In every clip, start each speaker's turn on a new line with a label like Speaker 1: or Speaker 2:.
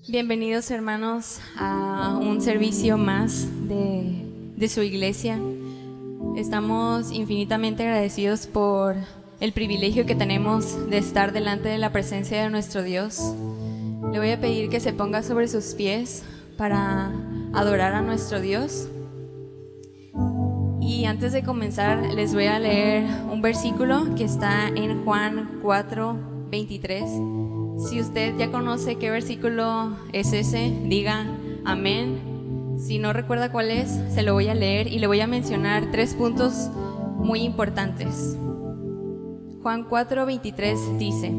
Speaker 1: Bienvenidos, hermanos, a un servicio más de su iglesia. Estamos infinitamente agradecidos por el privilegio que tenemos de estar delante de la presencia de nuestro Dios. Le voy a pedir que se ponga sobre sus pies para adorar a nuestro Dios. Y antes de comenzar, les voy a leer un versículo que está en Juan 4:23. Si usted ya conoce qué versículo es ese, diga amén. Si no recuerda cuál es, se lo voy a leer y le voy a mencionar 3 puntos muy importantes. Juan 4:23 dice: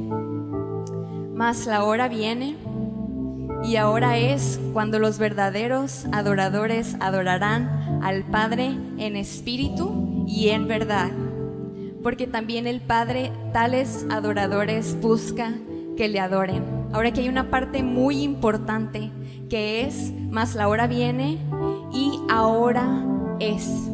Speaker 1: Mas la hora viene, y ahora es cuando los verdaderos adoradores adorarán al Padre en espíritu y en verdad, porque también el Padre tales adoradores busca que le adoren. Ahora que hay una parte muy importante que es: mas la hora viene y ahora es.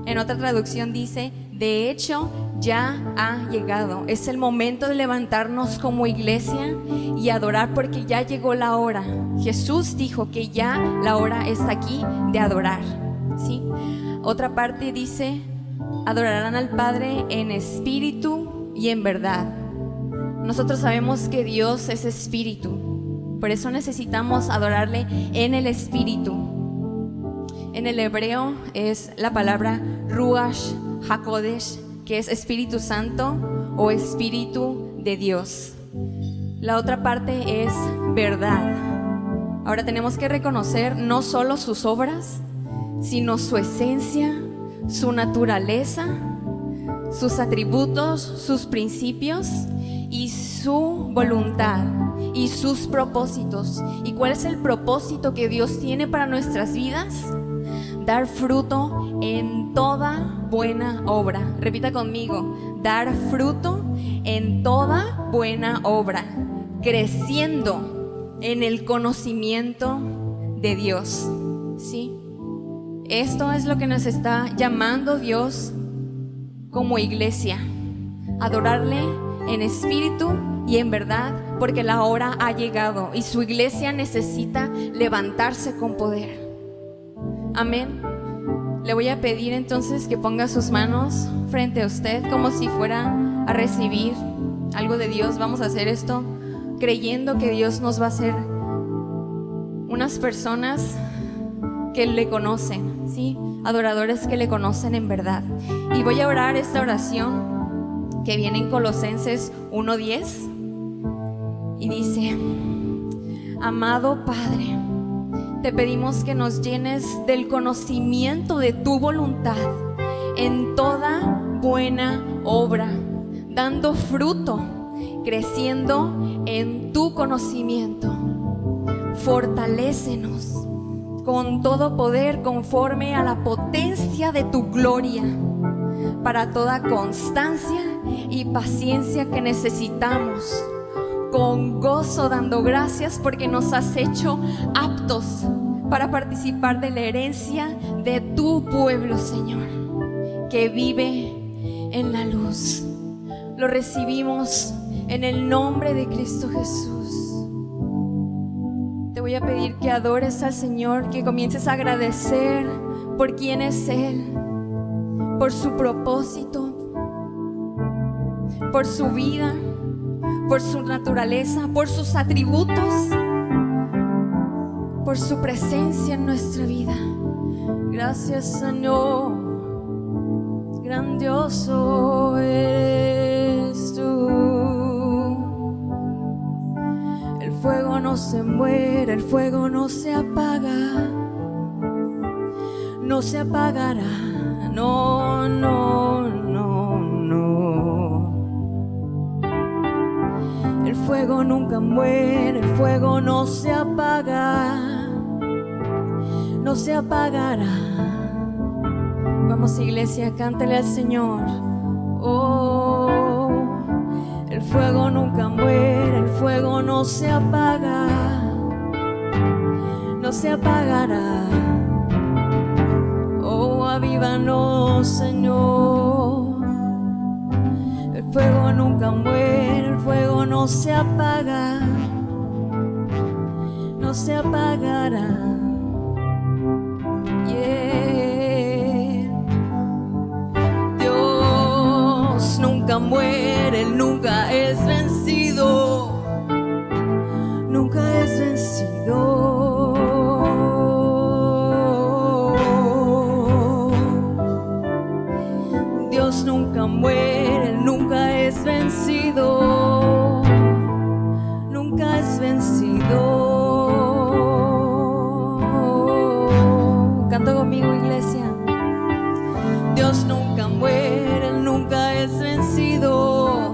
Speaker 1: En otra traducción dice: de hecho ya ha llegado. Es el momento de levantarnos como iglesia y adorar, porque ya llegó la hora. Jesús dijo que ya la hora está aquí de adorar, ¿sí? Otra parte dice: adorarán al Padre en espíritu y en verdad. Nosotros sabemos que Dios es espíritu, por eso necesitamos adorarle en el espíritu. En el hebreo es la palabra Ruach HaKodesh, que es Espíritu Santo o Espíritu de Dios. La otra parte es verdad. Ahora tenemos que reconocer no solo sus obras, sino su esencia, su naturaleza, sus atributos, sus principios y su voluntad y sus propósitos. ¿Y cuál es el propósito que Dios tiene para nuestras vidas? Dar fruto en toda buena obra. Repita conmigo: dar fruto en toda buena obra, creciendo en el conocimiento de Dios. ¿Sí? Esto es lo que nos está llamando Dios como iglesia: adorarle en espíritu y en verdad, porque la hora ha llegado y su iglesia necesita levantarse con poder. Amén. Le voy a pedir entonces que ponga sus manos frente a usted como si fuera a recibir algo de Dios. Vamos a hacer esto creyendo que Dios nos va a hacer unas personas que le conocen, ¿sí? Adoradores que le conocen en verdad. Y voy a orar esta oración que viene en Colosenses 1:10 y dice: amado Padre, te pedimos que nos llenes del conocimiento de tu voluntad en toda buena obra, dando fruto, creciendo en tu conocimiento. Fortalécenos con todo poder conforme a la potencia de tu gloria, para toda constancia y paciencia que necesitamos, con gozo dando gracias porque nos has hecho aptos para participar de la herencia de tu pueblo, Señor, que vive en la luz. Lo recibimos en el nombre de Cristo Jesús. Te voy a pedir que adores al Señor, que comiences a agradecer por quién es Él, por su propósito, por su vida, por su naturaleza, por sus atributos, por su presencia en nuestra vida. Gracias, Señor, grandioso eres tú. El fuego no se muere, el fuego no se apaga, no se apagará, no, no, no, no. El fuego nunca muere, el fuego no se apaga, no se apagará. Vamos, iglesia, cántale al Señor. Oh, el fuego nunca muere, el fuego no se apaga, no se apagará. Oh, avívanos, Señor. El fuego nunca muere, el fuego no se apaga, no se apagará. Yeah. Dios nunca muere, Él nunca es vencido, nunca es vencido. Dios nunca muere, Él nunca es vencido, nunca es vencido. Canta conmigo, iglesia. Dios nunca muere, Él nunca es vencido,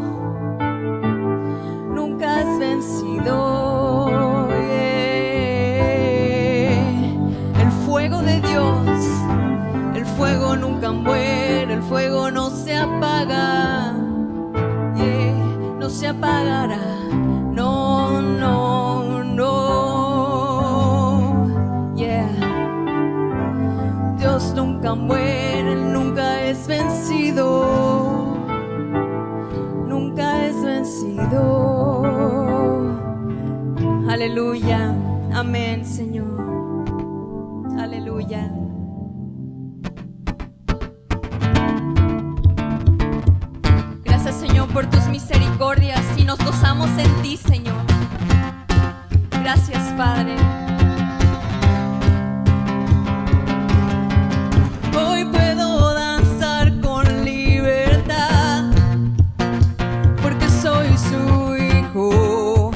Speaker 1: nunca es vencido. Yeah. El fuego de Dios, el fuego nunca muere, el fuego no se apaga, yeah, no se apagará, no, no, no, yeah. Dios nunca muere, Él nunca es vencido, nunca es vencido. Aleluya, amén, Señor, aleluya. Gracias, Señor, por tus misericordias y nos gozamos en ti, Señor. Gracias, Padre. Hoy puedo danzar con libertad, porque soy su hijo,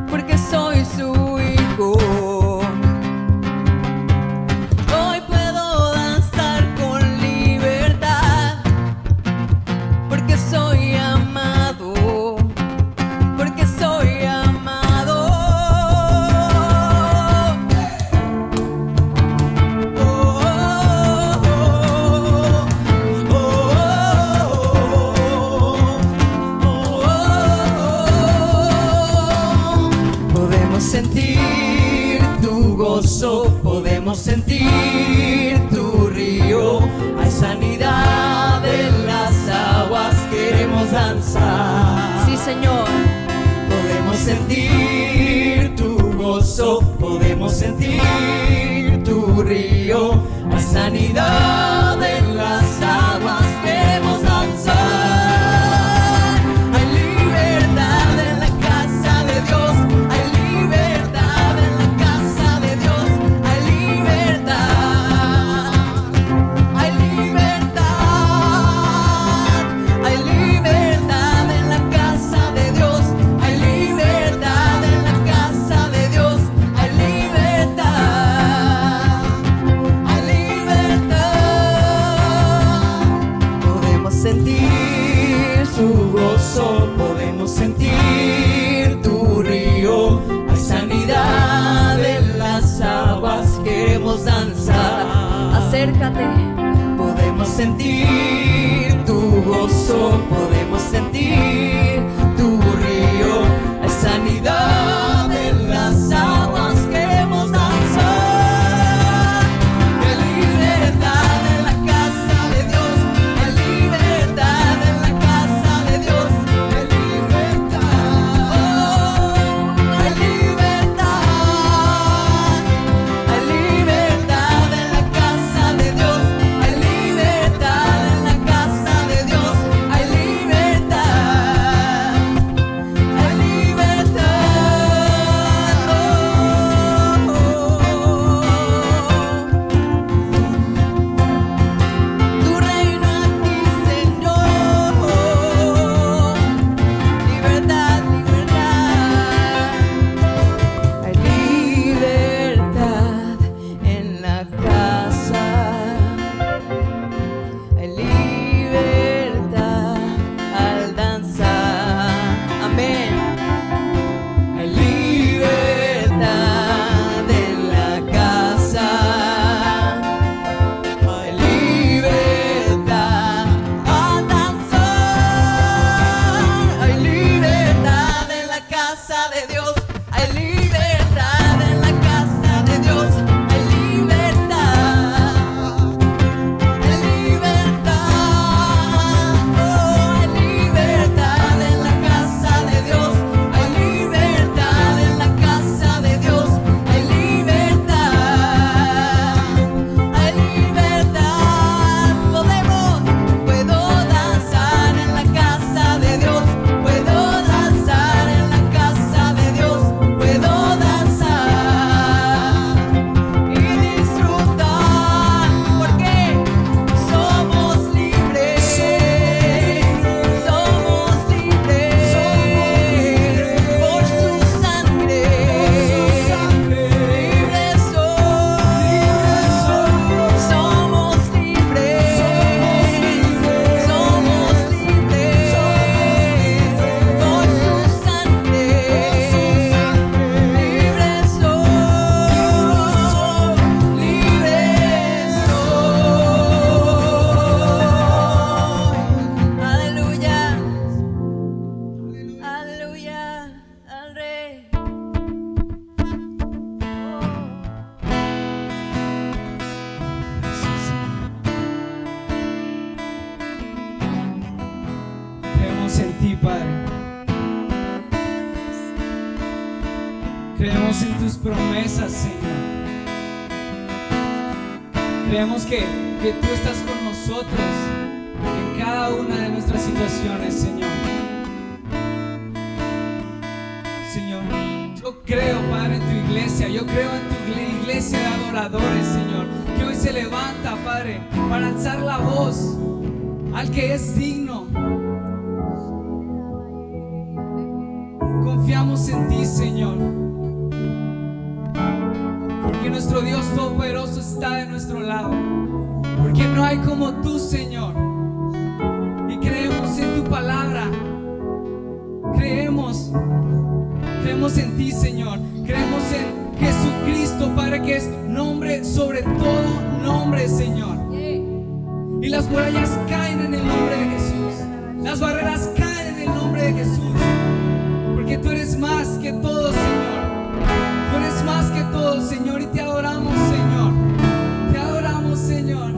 Speaker 1: porque soy su hijo. Hoy puedo danzar con libertad, porque soy amado, porque soy amado. Podemos sentir tu gozo, podemos sentir tu río. Hay sanidad en las aguas, queremos danzar. Sí, Señor. Podemos sentir tu gozo, podemos sentir tu río. Hay sanidad en las aguas, queremos danzar. Hay libertad en la casa de Dios, hay libertad en la casa de Dios, hay libertad, hay libertad, hay libertad en la casa de Dios, hay libertad en la casa de Dios, hay libertad, hay libertad. Podemos sentir su gozo, podemos sentir tu río. Hay sanidad en las aguas, queremos danzar. Acércate. Podemos sentir tu gozo, podemos sentir tu río. Hay sanidad en las aguas, queremos danzar. Hay libertad en la casa de Dios, hay libertad en la casa de Dios, hay libertad, hay libertad, hay libertad en la casa de Dios, hay libertad en la casa de Dios, hay libertad, hay libertad.
Speaker 2: Creemos en tus promesas, Señor. Creemos que tú estás con nosotros en cada una de nuestras situaciones, Señor. Señor, yo creo, Padre, en tu iglesia. Yo creo en tu iglesia de adoradores, Señor, que hoy se levanta, Padre, para alzar la voz al que es digno. Confiamos en ti, Señor, porque nuestro Dios Todopoderoso está de nuestro lado, porque no hay como tú, Señor, y creemos en tu palabra. Creemos en ti, Señor. Creemos en Jesucristo, Padre, que es nombre sobre todo nombre, Señor. Y las murallas caen en el nombre de Jesús. Las barreras caen en el nombre de Jesús. Porque tú eres más que todo, Señor. Tú eres más que todo, Señor. Y te adoramos, Señor. Te adoramos, Señor.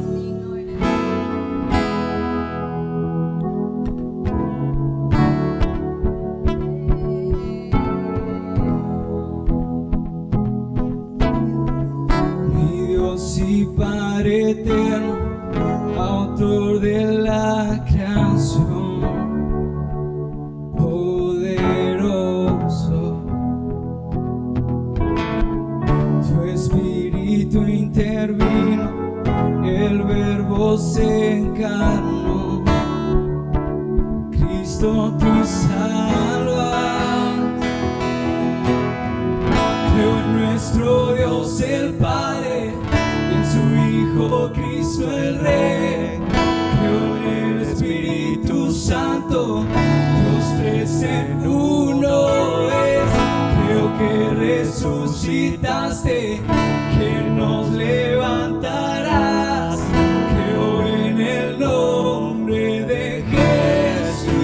Speaker 2: Mi Dios y Padre eterno, autor de la creación, poderoso, tu Espíritu intervino, el Verbo se encarnó, Cristo tú salvas. Creo en nuestro Dios el Padre, en su Hijo Cristo el Rey. Creo en el Espíritu Santo, los tres en uno es. Creo que resucitaste, que nos levantarás. Creo en el nombre de Jesucristo.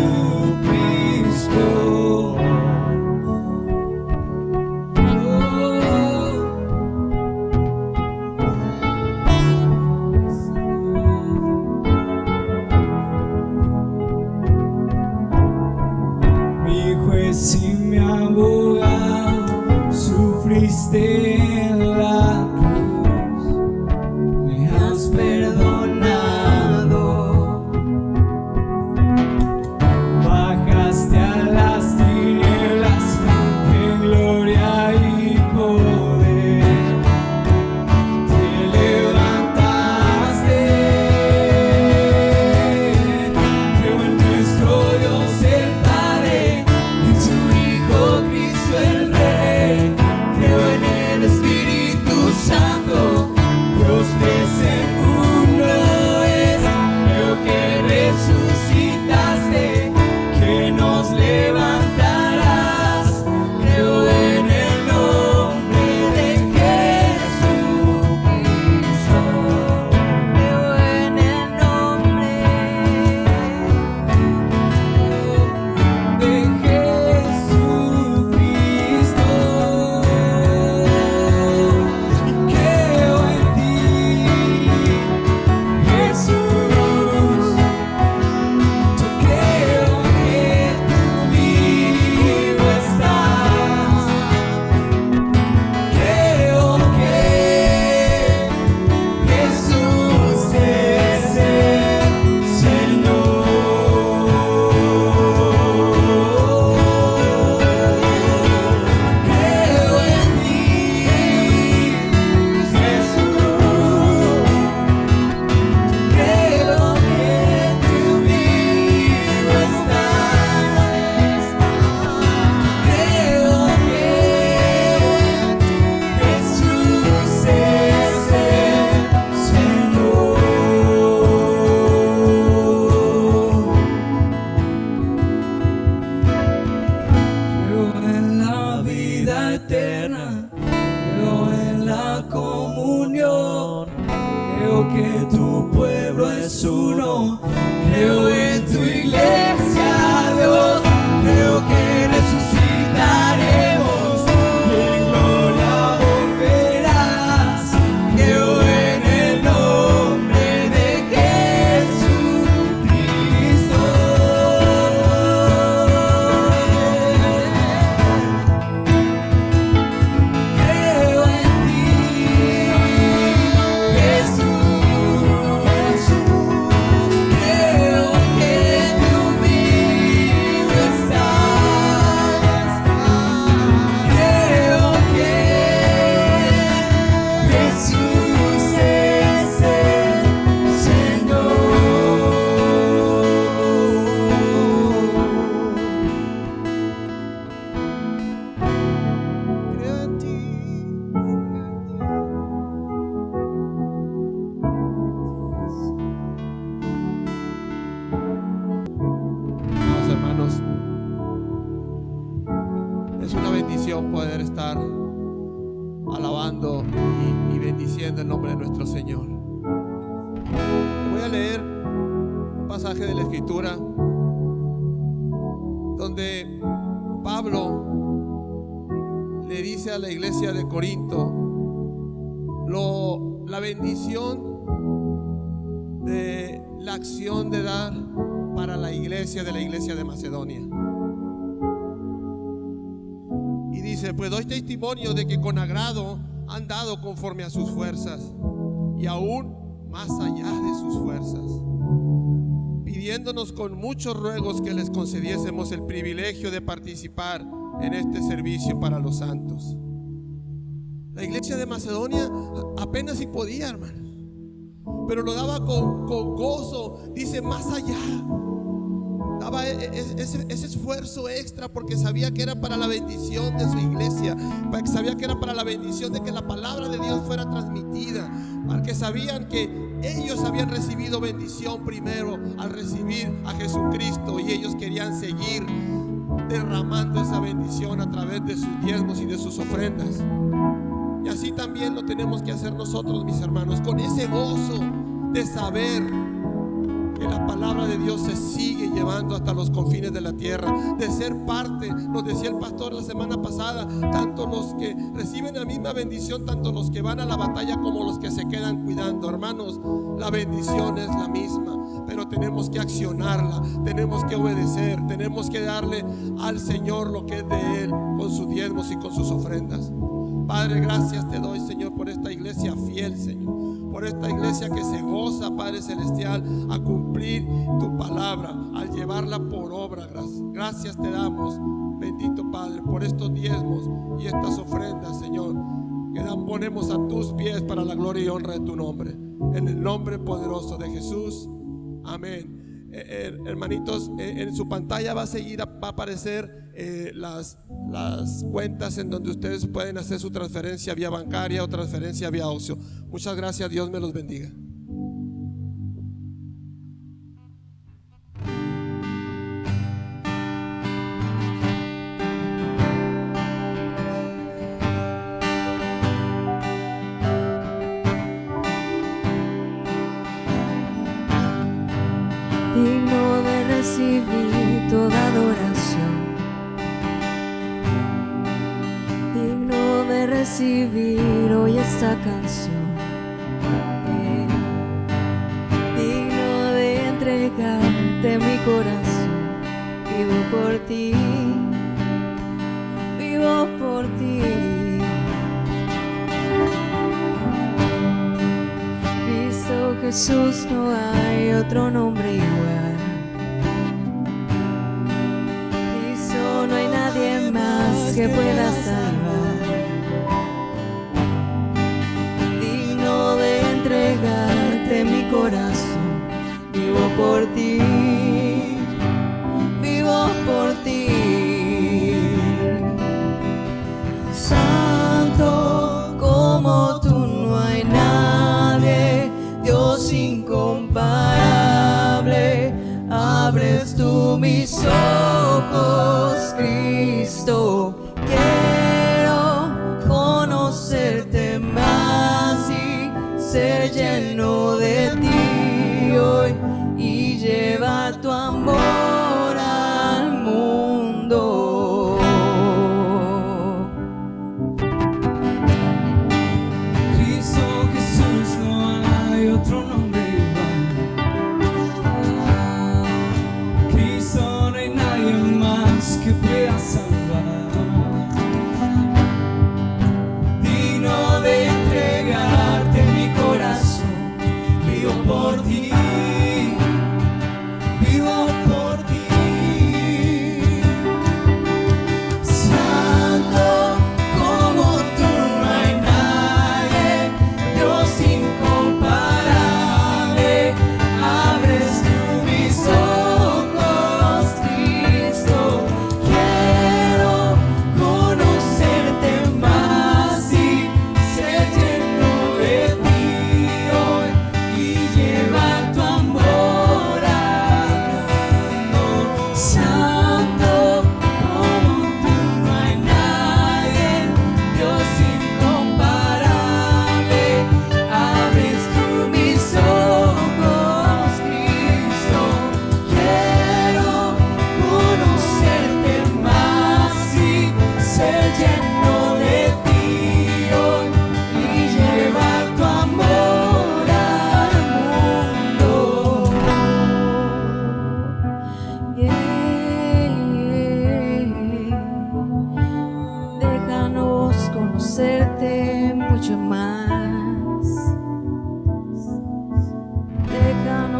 Speaker 2: Si mi abogado sufriste en la cruz, me has perdonado, bajaste a las tinieblas en gloria y poder, te levantaste. Creo en nuestro Dios el Padre, su Hijo Cristo el Rey. Creo en el Espíritu Santo, los tres en uno es. Creo que resucitaste, que nos levantarás. Creo en el nombre de Jesucristo. Creo en el nombre de Jesucristo. Creo en ti, Jesús. Yo creo que tú vivo estás. Creo que Jesús es el Señor. Creo en ti, Jesús. Creo que tú vivo estás. Creo que Jesús es el Señor. Creo en la vida eterna, creo en la comunión, creo que tu pueblo es uno, creo en tu iglesia, Dios, creo que resucitaremos y en gloria volverás. Creo en el nombre de Jesucristo.
Speaker 3: bendición poder estar alabando y bendiciendo el nombre de nuestro Señor. Voy a leer un pasaje de la Escritura donde Pablo le dice a la iglesia de Corinto la bendición de la acción de dar para la iglesia de Macedonia. Y dice: pues doy testimonio de que con agrado han dado conforme a sus fuerzas y aún más allá de sus fuerzas, pidiéndonos con muchos ruegos que les concediésemos el privilegio de participar en este servicio para los santos. La iglesia de Macedonia apenas si podía, hermano, pero lo daba con gozo. Dice: más allá. Daba ese esfuerzo extra porque sabía que era para la bendición de su iglesia, porque sabía que era para la bendición de que la palabra de Dios fuera transmitida, porque sabían que ellos habían recibido bendición primero al recibir a Jesucristo, y ellos querían seguir derramando esa bendición a través de sus diezmos y de sus ofrendas. Y así también lo tenemos que hacer nosotros, mis hermanos, con ese gozo de saber que la palabra de Dios se sigue llevando hasta los confines de la tierra, de ser parte. Nos decía el pastor la semana pasada, tanto los que reciben la misma bendición, tanto los que van a la batalla como los que se quedan cuidando. Hermanos, la bendición es la misma, pero tenemos que accionarla, tenemos que obedecer, tenemos que darle al Señor lo que es de Él, con sus diezmos y con sus ofrendas. Padre, gracias te doy, Señor, por esta iglesia fiel, Señor, por esta iglesia que se goza, Padre Celestial, a cumplir tu palabra, al llevarla por obra. Gracias te damos, bendito Padre, por estos diezmos y estas ofrendas, Señor, que ponemos a tus pies para la gloria y honra de tu nombre. En el nombre poderoso de Jesús, amén. Hermanitos, en su pantalla va a aparecer las cuentas en donde ustedes pueden hacer su transferencia vía bancaria o transferencia vía Oxxo. Muchas gracias, Dios me los bendiga.
Speaker 1: Digno de recibir toda adoración, digno de recibir hoy esta canción, digno de entregarte mi corazón. Vivo por ti, vivo por ti. Cristo Jesús, no hay otro nombre igual. Cristo, no hay nadie más que pueda salvar. Digno de entregarte mi corazón. Vivo por ti, vivo por ti. Santo como tú no hay nadie, Dios incomparable. Abres tú mis ojos, Cristo. Quiero conocerte más y ser lleno de ti hoy, y llevar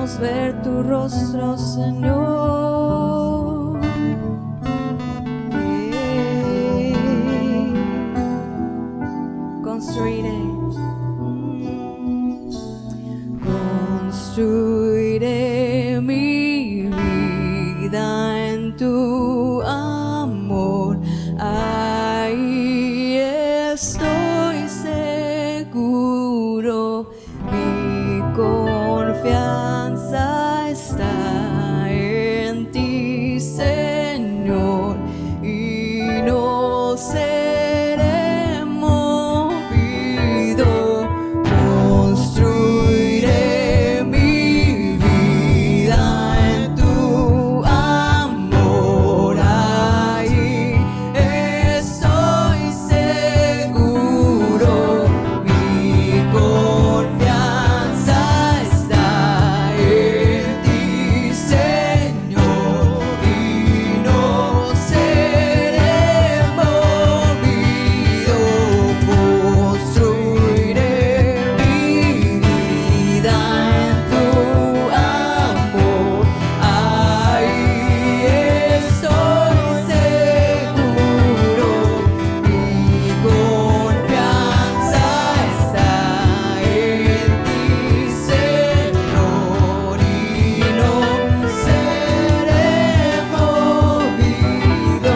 Speaker 1: queremos ver tu rostro, Señor. Construiré, construiré mi vida en tu amor. Ahí estoy seguro, mi confianza está en ti, Señor, y no seré movido. Construiré mi vida en tu amor. Ahí estoy seguro, mi confianza está en ti, Señor, y no seré movido. Construiré mi vida en tu amor. Ahí estoy seguro, mi confianza está en ti, Señor, y no seré movido.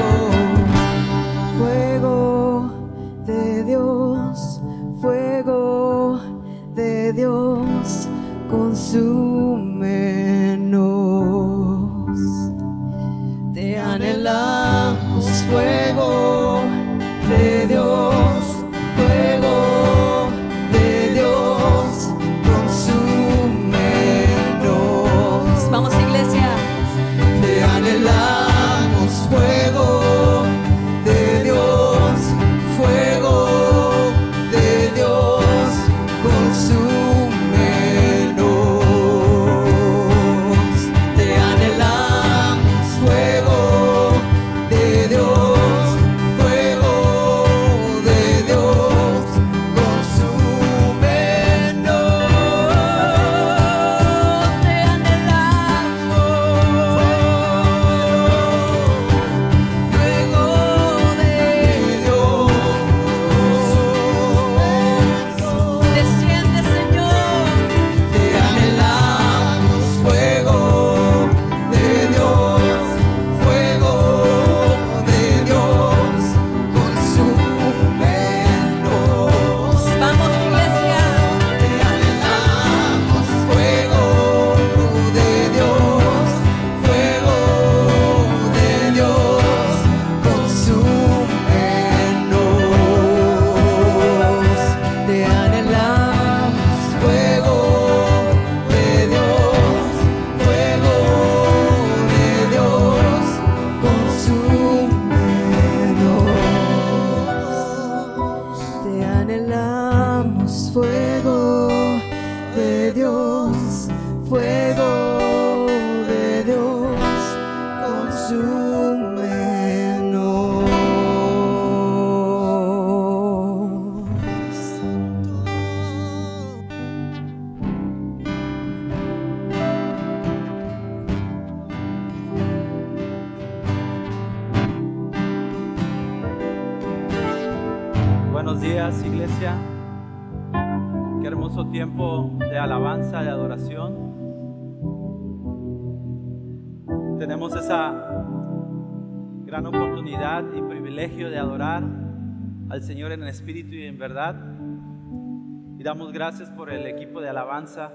Speaker 1: Fuego de Dios, consúmenos. Te anhelamos, fuego de Dios, consúmenos. Vamos, iglesia. Te anhelamos, fuego de Dios, consúmenos. Te anhelamos, fuego de Dios, consúmenos. Te anhelamos, fuego de Dios. Desciende, Señor. Te anhelamos, fuego de Dios, consúmenos. Vamos, iglesia. Te anhelamos, fuego de Dios, consúmenos. Te anhelamos, fuego de Dios, consúmenos. Te anhelamos, fuego de Dios, consúmenos.
Speaker 4: Buenos días, iglesia. Qué hermoso tiempo de alabanza, de adoración. Tenemos esa gran oportunidad y privilegio de adorar al Señor en espíritu y en verdad. Y damos gracias por el equipo de alabanza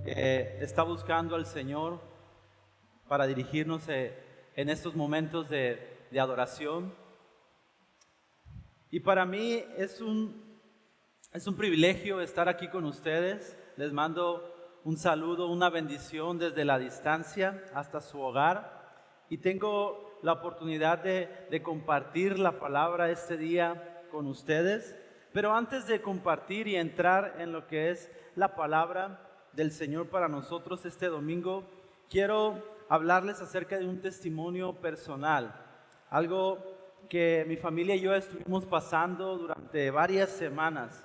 Speaker 4: que está buscando al Señor para dirigirnos en estos momentos de adoración. Y para mí es un privilegio estar aquí con ustedes. Les mando un saludo, una bendición desde la distancia hasta su hogar. Y tengo la oportunidad de compartir la palabra este día con ustedes. Pero antes de compartir y entrar en lo que es la palabra del Señor para nosotros este domingo, quiero hablarles acerca de un testimonio personal. Algo que mi familia y yo estuvimos pasando durante varias semanas.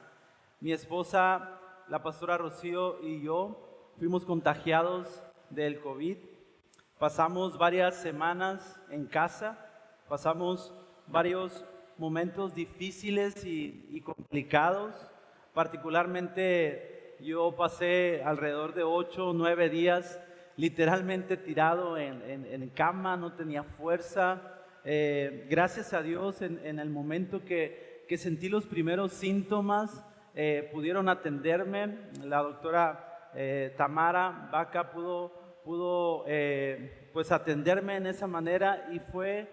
Speaker 4: Mi esposa, la pastora Rocío, y yo fuimos contagiados del COVID. Pasamos varias semanas en casa, pasamos varios momentos difíciles y complicados. Particularmente yo pasé alrededor de 8 o 9 días literalmente tirado en cama, no tenía fuerza. Gracias a Dios en el momento que sentí los primeros síntomas, pudieron atenderme. La doctora Tamara Vaca pudo pues atenderme en esa manera y fue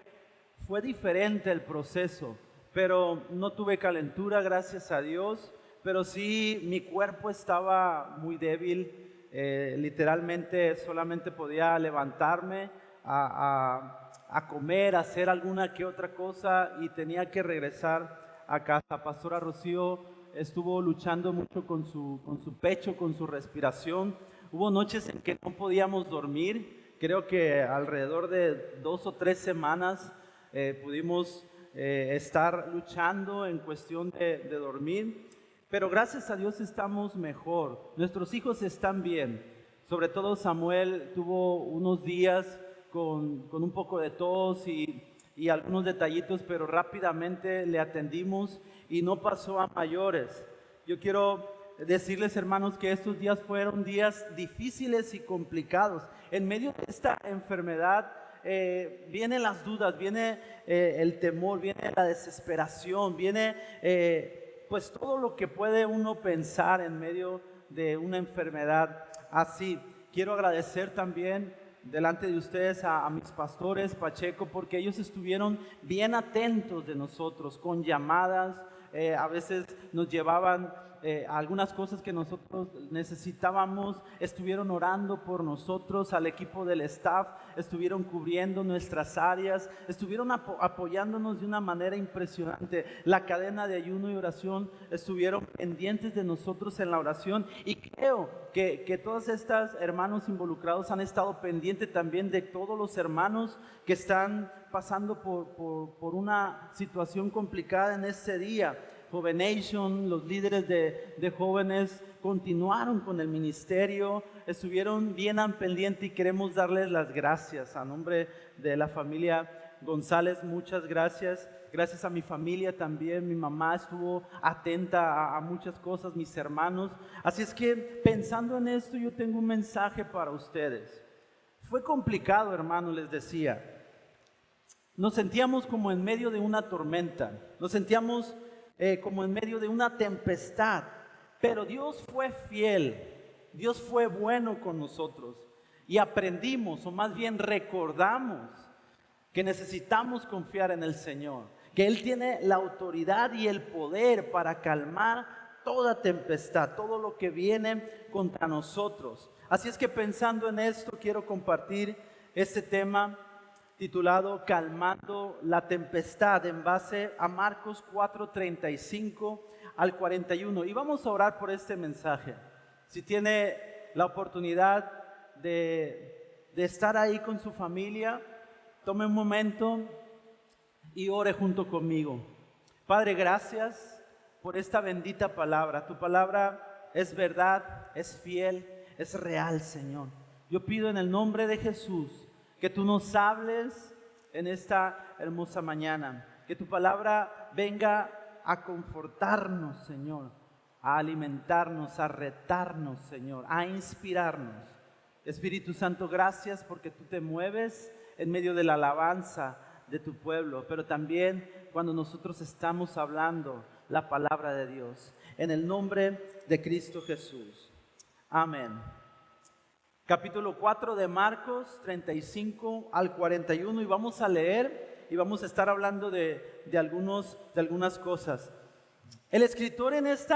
Speaker 4: diferente el proceso, pero no tuve calentura, gracias a Dios, pero sí mi cuerpo estaba muy débil. Literalmente solamente podía levantarme a comer, a hacer alguna que otra cosa y tenía que regresar a casa. Pastora Rocío estuvo luchando mucho con su pecho, con su respiración. Hubo noches en que no podíamos dormir. Creo que alrededor de 2 o 3 semanas pudimos estar luchando en cuestión de dormir. Pero gracias a Dios estamos mejor. Nuestros hijos están bien. Sobre todo Samuel tuvo unos días con un poco de tos y algunos detallitos, pero rápidamente le atendimos y no pasó a mayores. Yo quiero decirles, hermanos, que estos días fueron días difíciles y complicados. En medio de esta enfermedad vienen las dudas, viene el temor, viene la desesperación, viene pues todo lo que puede uno pensar en medio de una enfermedad así. Quiero agradecer también delante de ustedes a mis pastores Pacheco, porque ellos estuvieron bien atentos de nosotros, con llamadas, a veces nos llevaban algunas cosas que nosotros necesitábamos, estuvieron orando por nosotros, al equipo del staff, estuvieron cubriendo nuestras áreas, estuvieron apoyándonos de una manera impresionante. La cadena de ayuno y oración estuvieron pendientes de nosotros en la oración, y creo que todos estos hermanos involucrados han estado pendientes también de todos los hermanos que están pasando por una situación complicada en este día. Jovenation, los líderes de jóvenes continuaron con el ministerio, estuvieron bien al pendiente y queremos darles las gracias a nombre de la familia González. Muchas gracias. Gracias a mi familia también. Mi mamá estuvo atenta a muchas cosas, mis hermanos. Así es que pensando en esto, yo tengo un mensaje para ustedes. Fue complicado, hermanos, les decía. Nos sentíamos como en medio de una tormenta, nos sentíamos como en medio de una tempestad, pero Dios fue fiel, Dios fue bueno con nosotros y aprendimos, o más bien recordamos, que necesitamos confiar en el Señor, que Él tiene la autoridad y el poder para calmar toda tempestad, todo lo que viene contra nosotros. Así es que pensando en esto, quiero compartir este tema titulado Calmando la Tempestad, en base a Marcos 4:35 al 41. Y vamos a orar por este mensaje. Si tiene la oportunidad de estar ahí con su familia, tome un momento y ore junto conmigo. Padre, gracias por esta bendita palabra. Tu palabra es verdad, es fiel, es real, Señor. Yo pido en el nombre de Jesús que tú nos hables en esta hermosa mañana, que tu palabra venga a confortarnos, Señor, a alimentarnos, a retarnos, Señor, a inspirarnos. Espíritu Santo, gracias porque tú te mueves en medio de la alabanza de tu pueblo, pero también cuando nosotros estamos hablando la palabra de Dios. En el nombre de Cristo Jesús. Amén. Capítulo 4 de Marcos, 35 al 41, y vamos a leer y vamos a estar hablando de algunas cosas. El escritor en este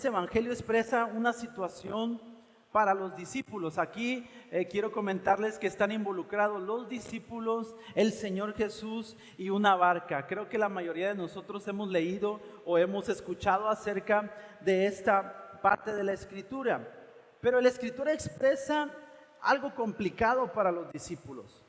Speaker 4: evangelio expresa una situación para los discípulos. Aquí quiero comentarles que están involucrados los discípulos, el Señor Jesús y una barca. Creo que la mayoría de nosotros hemos leído o hemos escuchado acerca de esta parte de la escritura. Pero el escritor expresa algo complicado para los discípulos,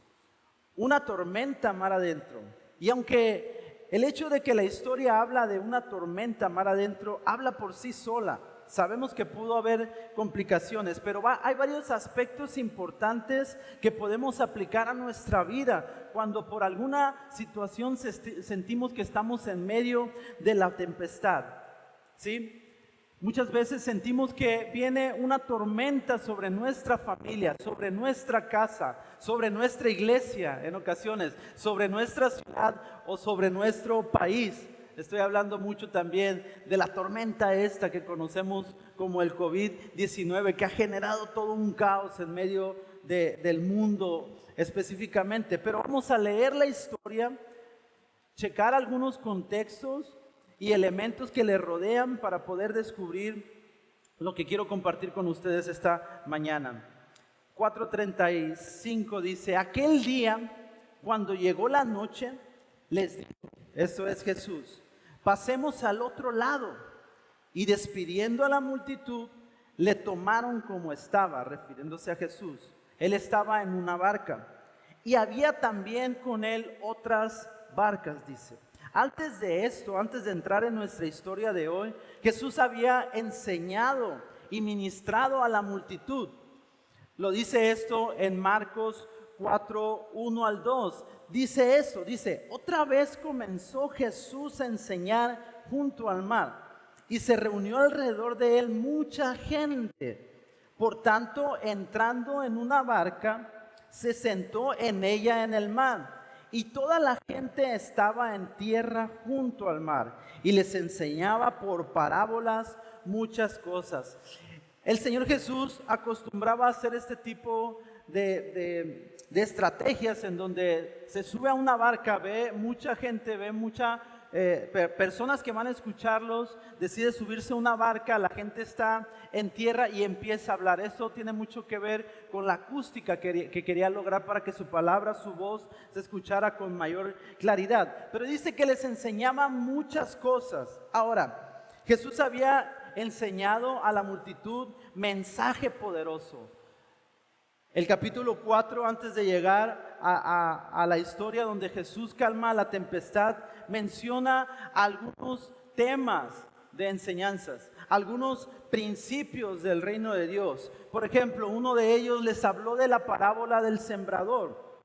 Speaker 4: una tormenta mar adentro. Y aunque el hecho de que la historia habla de una tormenta mar adentro, habla por sí sola. Sabemos que pudo haber complicaciones, pero hay varios aspectos importantes que podemos aplicar a nuestra vida cuando por alguna situación sentimos que estamos en medio de la tempestad, ¿sí? Muchas veces sentimos que viene una tormenta sobre nuestra familia, sobre nuestra casa, sobre nuestra iglesia en ocasiones, sobre nuestra ciudad o sobre nuestro país. Estoy hablando mucho también de la tormenta esta que conocemos como el COVID-19, que ha generado todo un caos en medio del mundo específicamente. Pero vamos a leer la historia, checar algunos contextos y elementos que le rodean para poder descubrir lo que quiero compartir con ustedes esta mañana. 4:35 dice: aquel día, cuando llegó la noche, les dijo, esto es Jesús, pasemos al otro lado. Y despidiendo a la multitud, le tomaron como estaba, refiriéndose a Jesús. Él estaba en una barca y había también con él otras barcas, dice. Antes de esto, antes de entrar en nuestra historia de hoy, Jesús había enseñado y ministrado a la multitud. Lo dice esto en Marcos 4:1-2. Dice esto, dice: otra vez comenzó Jesús a enseñar junto al mar, y se reunió alrededor de él mucha gente. Por tanto, entrando en una barca, se sentó en ella en el mar, y toda la gente estaba en tierra junto al mar, y les enseñaba por parábolas muchas cosas. El Señor Jesús acostumbraba a hacer este tipo de estrategias en donde se sube a una barca, ve mucha gente, ve muchas personas que van a escucharlos, decide subirse a una barca, la gente está en tierra y empieza a hablar. Eso tiene mucho que ver con la acústica que quería lograr para que su palabra, su voz se escuchara con mayor claridad. Pero dice que les enseñaba muchas cosas. Ahora, Jesús había enseñado a la multitud mensaje poderoso. El capítulo 4, antes de llegar a la historia donde Jesús calma la tempestad, menciona algunos temas de enseñanzas, algunos principios del reino de Dios. Por ejemplo, uno de ellos les habló de la parábola del sembrador,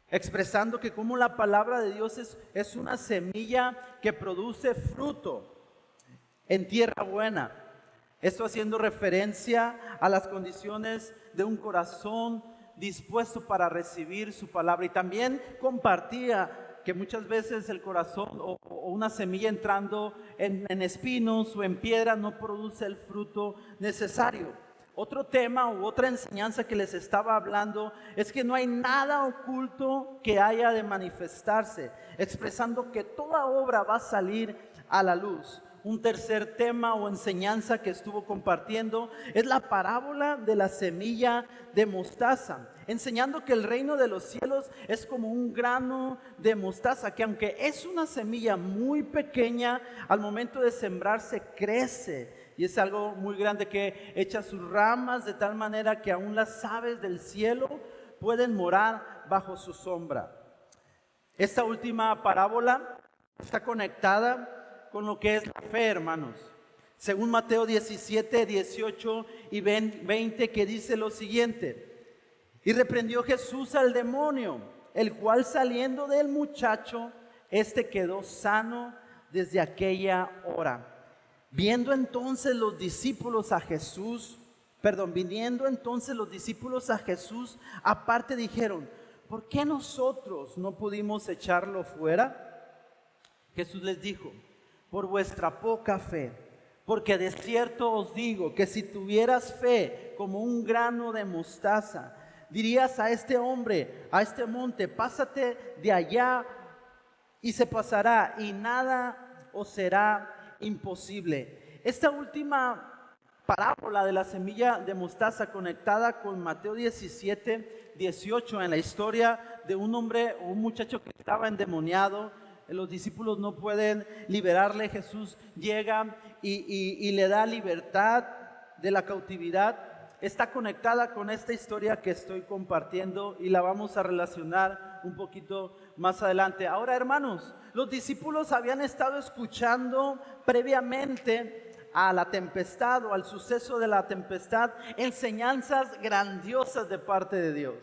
Speaker 4: expresando que como la palabra de Dios es una semilla que produce fruto en tierra buena. Esto haciendo referencia a las condiciones de un corazón dispuesto para recibir su palabra. Y también compartía que muchas veces el corazón o una semilla entrando en espinos o en piedra no produce el fruto necesario. Otro tema u otra enseñanza que les estaba hablando es que no hay nada oculto que haya de manifestarse, expresando que toda obra va a salir a la luz. Un tercer tema o enseñanza que estuvo compartiendo es la parábola de la semilla de mostaza, enseñando que el reino de los cielos es como un grano de mostaza, que aunque es una semilla muy pequeña, al momento de sembrarse crece y es algo muy grande, que echa sus ramas de tal manera que aún las aves del cielo pueden morar bajo su sombra. Esta última parábola está conectada con lo que es la fe, hermanos. Según Mateo 17, 18 y 20, que dice lo siguiente: y reprendió Jesús al demonio, el cual saliendo del muchacho, este quedó sano desde aquella hora. Viniendo entonces los discípulos a Jesús, aparte dijeron: ¿por qué nosotros no pudimos echarlo fuera? Jesús les dijo: por vuestra poca fe, porque de cierto os digo que si tuvieras fe como un grano de mostaza, dirías a este hombre, a este monte: pásate de allá, y se pasará, y nada os será imposible. Esta última parábola de la semilla de mostaza, conectada con Mateo 17, 18, en la historia de un hombre o un muchacho que estaba endemoniado. Los discípulos no pueden liberarle. Jesús llega y le da libertad de la cautividad. Está conectada con esta historia que estoy compartiendo y la vamos a relacionar un poquito más adelante. Ahora, hermanos, los discípulos habían estado escuchando previamente a la tempestad o al suceso de la tempestad enseñanzas grandiosas de parte de Dios,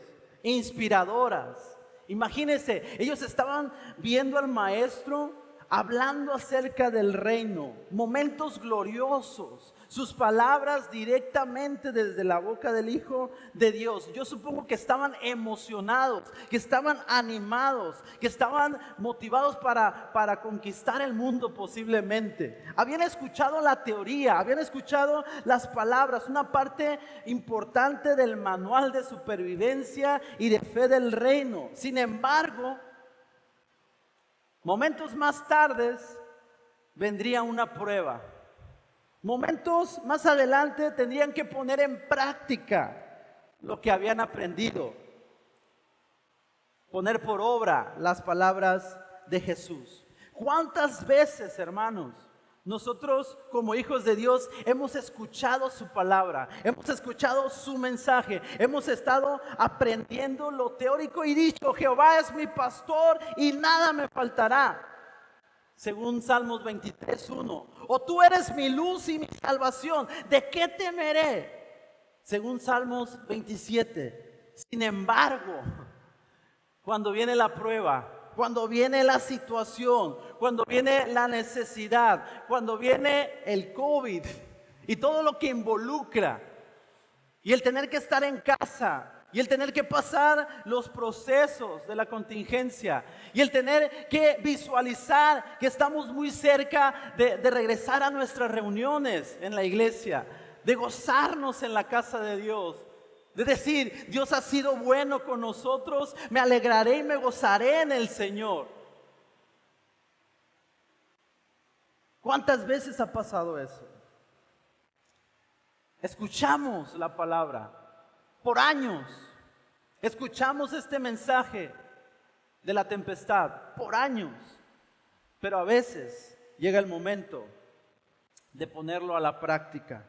Speaker 4: inspiradoras. Imagínense, ellos estaban viendo al maestro hablando acerca del reino, momentos gloriosos, sus palabras directamente desde la boca del Hijo de Dios. Yo supongo que estaban emocionados, que estaban animados, que estaban motivados para conquistar el mundo posiblemente. Habían escuchado la teoría, habían escuchado las palabras, una parte importante del manual de supervivencia y de fe del reino. Sin embargo, momentos más tarde vendría una prueba. Momentos más adelante tendrían que poner en práctica lo que habían aprendido. Poner por obra las palabras de Jesús. ¿Cuántas veces, hermanos, nosotros como hijos de Dios hemos escuchado su palabra, hemos escuchado su mensaje, hemos estado aprendiendo lo teórico y dicho: Jehová es mi pastor y nada me faltará? Según Salmos 23:1. O tú eres mi luz y mi salvación, ¿de qué temeré? Según Salmos 27. Sin embargo, cuando viene la prueba, cuando viene la situación, cuando viene la necesidad, cuando viene el COVID y todo lo que involucra, y el tener que estar en casa, y el tener que pasar los procesos de la contingencia, y el tener que visualizar que estamos muy cerca de regresar a nuestras reuniones en la iglesia, de gozarnos en la casa de Dios, de decir: Dios ha sido bueno con nosotros, me alegraré y me gozaré en el Señor. ¿Cuántas veces ha pasado eso? Escuchamos la palabra por años, escuchamos este mensaje de la tempestad por años, pero a veces llega el momento de ponerlo a la práctica.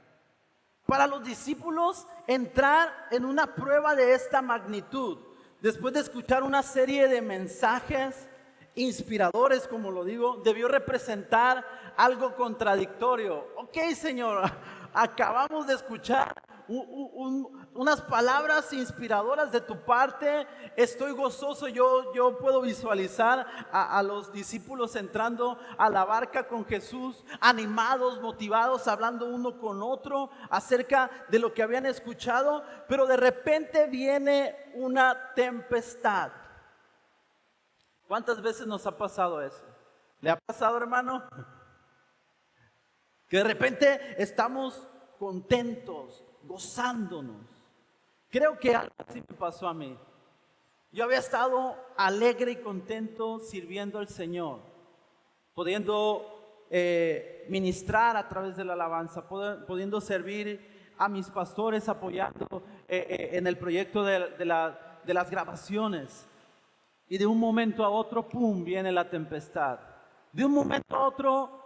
Speaker 4: Para los discípulos, entrar en una prueba de esta magnitud, después de escuchar una serie de mensajes inspiradores, como lo digo, debió representar algo contradictorio. Ok, Señor, acabamos de escuchar unas palabras inspiradoras de tu parte, estoy gozoso. Yo puedo visualizar a los discípulos entrando a la barca con Jesús, animados, motivados, hablando uno con otro acerca de lo que habían escuchado, pero de repente viene una tempestad. ¿Cuántas veces nos ha pasado eso? ¿Le ha pasado, hermano? Que de repente estamos contentos, gozándonos. Creo que algo así me pasó a mí. Yo había estado alegre y contento sirviendo al Señor, pudiendo ministrar a través de la alabanza, pudiendo servir a mis pastores, apoyando en el proyecto de las grabaciones. Y de un momento a otro, ¡pum!, viene la tempestad. De un momento a otro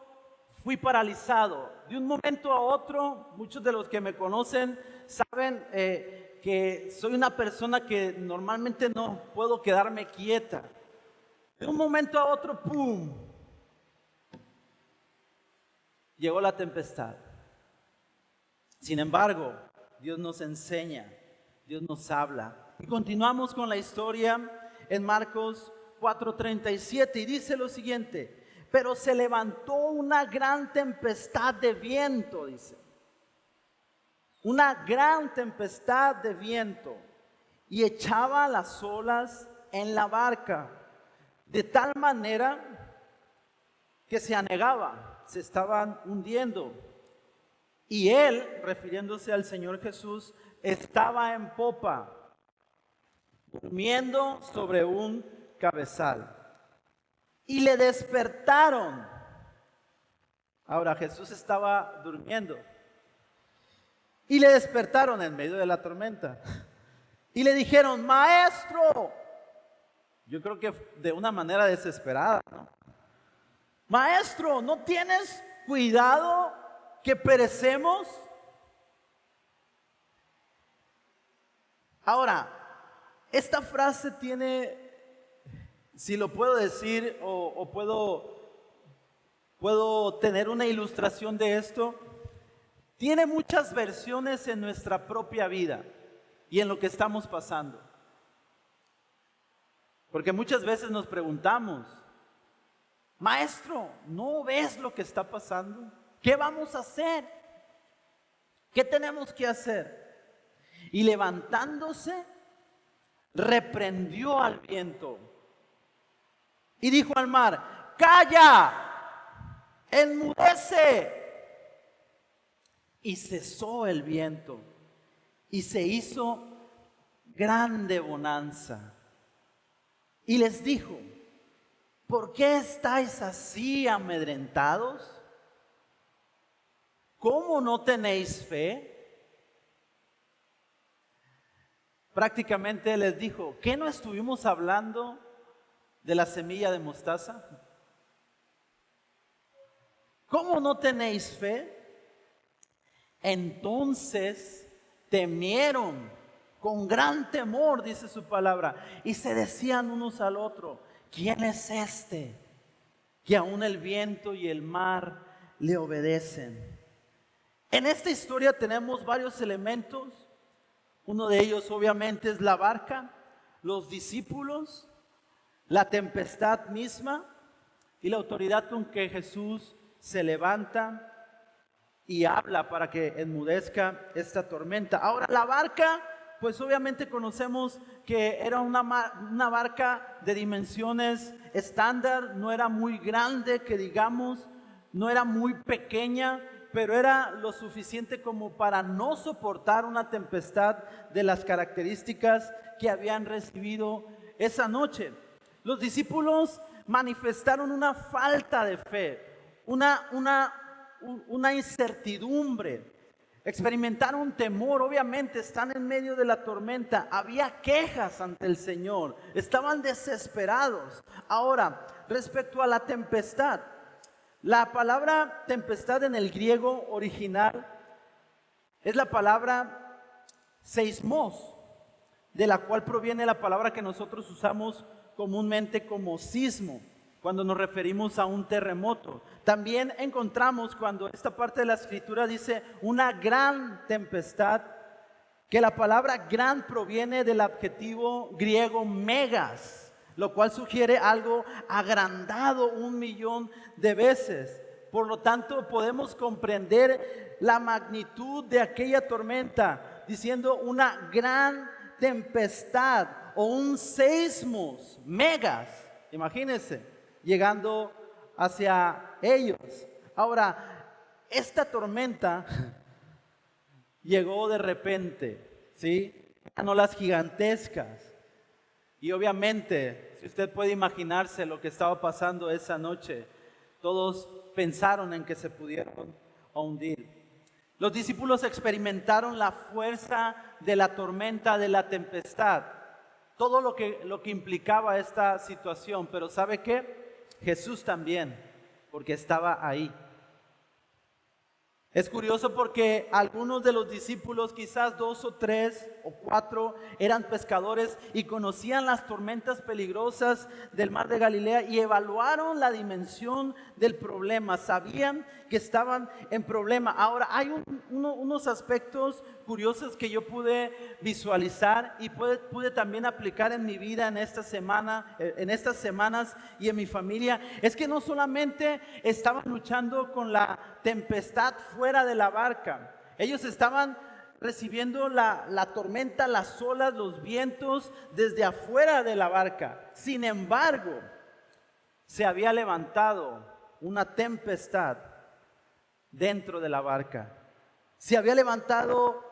Speaker 4: fui paralizado. De un momento a otro, muchos de los que me conocen saben que soy una persona que normalmente no puedo quedarme quieta. De un momento a otro, ¡pum!, llegó la tempestad. Sin embargo, Dios nos enseña, Dios nos habla. Y continuamos con la historia en Marcos 4:37 y dice lo siguiente: pero se levantó una gran tempestad de viento, dice. Una gran tempestad de viento y echaba las olas en la barca, de tal manera que se anegaba, se estaban hundiendo. Y él, refiriéndose al Señor Jesús, estaba en popa, durmiendo sobre un cabezal. Y le despertaron. Ahora Jesús estaba durmiendo. Y le despertaron en medio de la tormenta. Y le dijeron: maestro. Yo creo que de una manera desesperada, ¿no? Maestro, ¿no tienes cuidado que perecemos? Ahora, esta frase tiene, si lo puedo decir o puedo tener una ilustración de esto, tiene muchas versiones en nuestra propia vida y en lo que estamos pasando. Porque muchas veces nos preguntamos, maestro, ¿no ves lo que está pasando? ¿Qué vamos a hacer? ¿Qué tenemos que hacer? Y levantándose, reprendió al viento y dijo al mar, calla, enmudece. Y cesó el viento y se hizo grande bonanza. Y les dijo, ¿por qué estáis así amedrentados? ¿Cómo no tenéis fe? Prácticamente les dijo, ¿qué no estuvimos hablando de la semilla de mostaza? ¿Cómo no tenéis fe? Entonces temieron con gran temor, dice su palabra, y se decían unos al otro, ¿quién es este que aún el viento y el mar le obedecen? En esta historia tenemos varios elementos. Uno de ellos obviamente es la barca, los discípulos, la tempestad misma y la autoridad con que Jesús se levanta y habla para que enmudezca esta tormenta. Ahora, la barca, pues obviamente conocemos que era una barca de dimensiones estándar, no era muy grande, que digamos, no era muy pequeña, pero era lo suficiente como para no soportar una tempestad de las características que habían recibido esa noche. Los discípulos manifestaron una falta de fe, una incertidumbre, experimentaron temor, obviamente están en medio de la tormenta, había quejas ante el Señor, estaban desesperados. Ahora, respecto a la tempestad, la palabra tempestad en el griego original es la palabra seismos, de la cual proviene la palabra que nosotros usamos comúnmente como sismo, cuando nos referimos a un terremoto. También encontramos cuando esta parte de la escritura dice una gran tempestad, que la palabra gran proviene del adjetivo griego megas, lo cual sugiere algo agrandado 1,000,000 de veces. Por lo tanto, podemos comprender la magnitud de aquella tormenta, diciendo una gran tempestad o un seismos, megas, imagínense, llegando hacia ellos. Ahora, esta tormenta llegó de repente, ¿sí? No las gigantescas. Y obviamente, si usted puede imaginarse lo que estaba pasando esa noche, todos pensaron en que se pudieron hundir. Los discípulos experimentaron la fuerza de la tormenta, de la tempestad, todo lo que implicaba esta situación. Pero ¿sabe qué? Jesús también, porque estaba ahí. Es curioso porque algunos de los discípulos, quizás 2 o 3 o 4, eran pescadores y conocían las tormentas peligrosas del mar de Galilea y evaluaron la dimensión del problema. Sabían que estaban en problema. Ahora, hay unos aspectos curiosos que yo pude visualizar y pude también aplicar en mi vida en esta semana, en estas semanas y en mi familia. Es que no solamente estaban luchando con la tempestad fuera de la barca, ellos estaban recibiendo la tormenta, las olas, los vientos desde afuera de la barca. Sin embargo, se había levantado una tempestad dentro de la barca. Se había levantado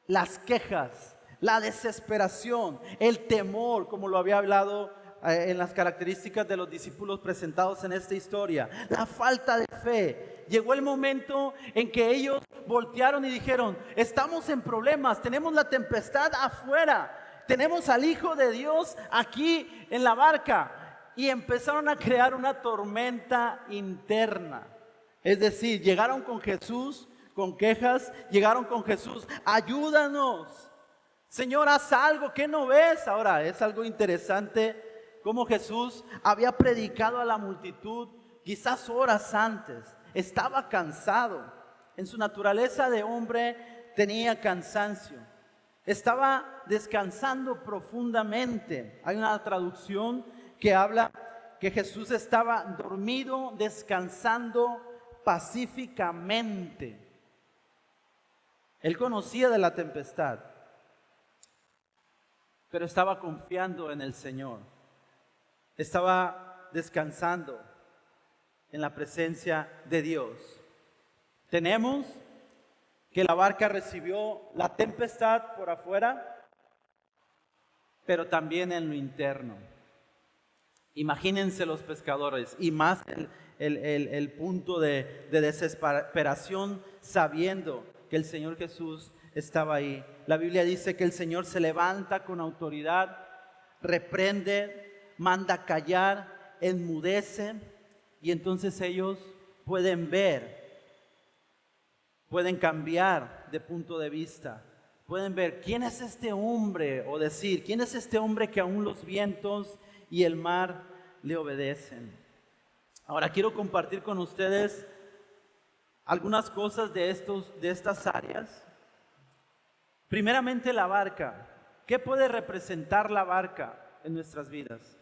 Speaker 4: las quejas, la desesperación, el temor, como lo había hablado en las características de los discípulos presentados en esta historia, la falta de fe. Llegó el momento en que ellos voltearon y dijeron: estamos en problemas, tenemos la tempestad afuera, tenemos al Hijo de Dios aquí en la barca. Y empezaron a crear una tormenta interna. Es decir, llegaron con Jesús con quejas, llegaron con Jesús: ayúdanos, Señor, haz algo, ¿qué no ves? Ahora, es algo interesante cómo Jesús había predicado a la multitud quizás horas antes. Estaba cansado, en su naturaleza de hombre tenía cansancio. Estaba descansando profundamente. Hay una traducción que habla que Jesús estaba dormido, descansando pacíficamente. Él conocía de la tempestad, pero estaba confiando en el Señor. Estaba descansando en la presencia de Dios. Tenemos que la barca recibió la tempestad por afuera, pero también en lo interno. Imagínense los pescadores, y más el punto de desesperación, sabiendo que el Señor Jesús estaba ahí. La Biblia dice que el Señor se levanta con autoridad, reprende, manda callar, enmudece, y entonces ellos pueden ver, pueden cambiar de punto de vista, pueden ver quién es este hombre, o decir, quién es este hombre que aún los vientos y el mar le obedecen. Ahora quiero compartir con ustedes algunas cosas de estas áreas. Primeramente, la barca. ¿Qué puede representar la barca en nuestras vidas?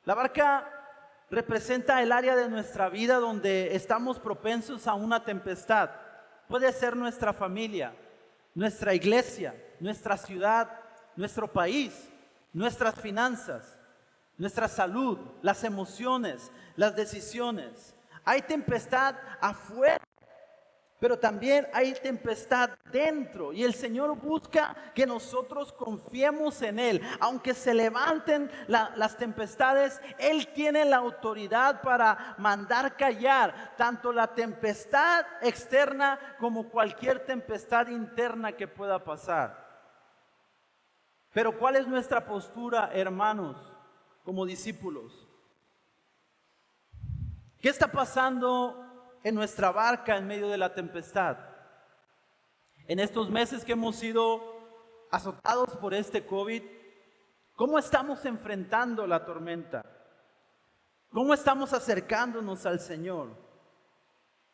Speaker 4: La barca representa el área de nuestra vida donde estamos propensos a una tempestad. Puede ser nuestra familia, nuestra iglesia, nuestra ciudad, nuestro país, nuestras finanzas, nuestra salud, las emociones, las decisiones. Hay tempestad afuera, pero también hay tempestad dentro, y el Señor busca que nosotros confiemos en Él. Aunque se levanten las tempestades, Él tiene la autoridad para mandar callar tanto la tempestad externa como cualquier tempestad interna que pueda pasar. Pero ¿cuál es nuestra postura, hermanos, como discípulos? ¿Qué está pasando en nuestra barca en medio de la tempestad? En estos meses que hemos sido azotados por este COVID, ¿cómo estamos enfrentando la tormenta? ¿Cómo estamos acercándonos al Señor?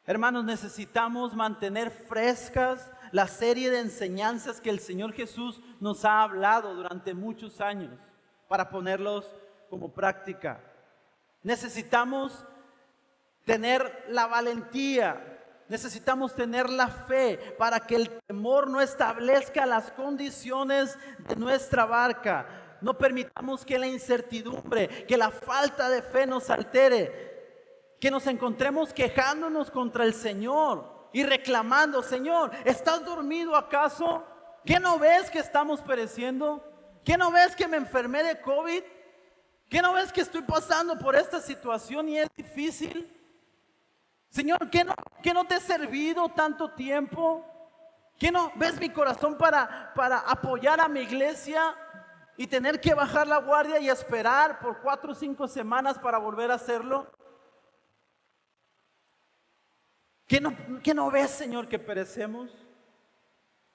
Speaker 4: Hermanos, necesitamos mantener frescas la serie de enseñanzas que el Señor Jesús nos ha hablado durante muchos años, para ponerlos como práctica. Necesitamos tener la valentía, necesitamos tener la fe para que el temor no establezca las condiciones de nuestra barca. No permitamos que la incertidumbre, que la falta de fe nos altere, que nos encontremos quejándonos contra el Señor y reclamando: Señor, ¿estás dormido acaso? ¿Qué no ves que estamos pereciendo? ¿Qué no ves que me enfermé de COVID? ¿Qué no ves que estoy pasando por esta situación y es difícil? Señor, ¿qué no te he servido tanto tiempo? ¿Qué no ves mi corazón para apoyar a mi iglesia y tener que bajar la guardia y esperar por 4 o 5 semanas para volver a hacerlo? ¿Qué no ves, Señor, que perecemos?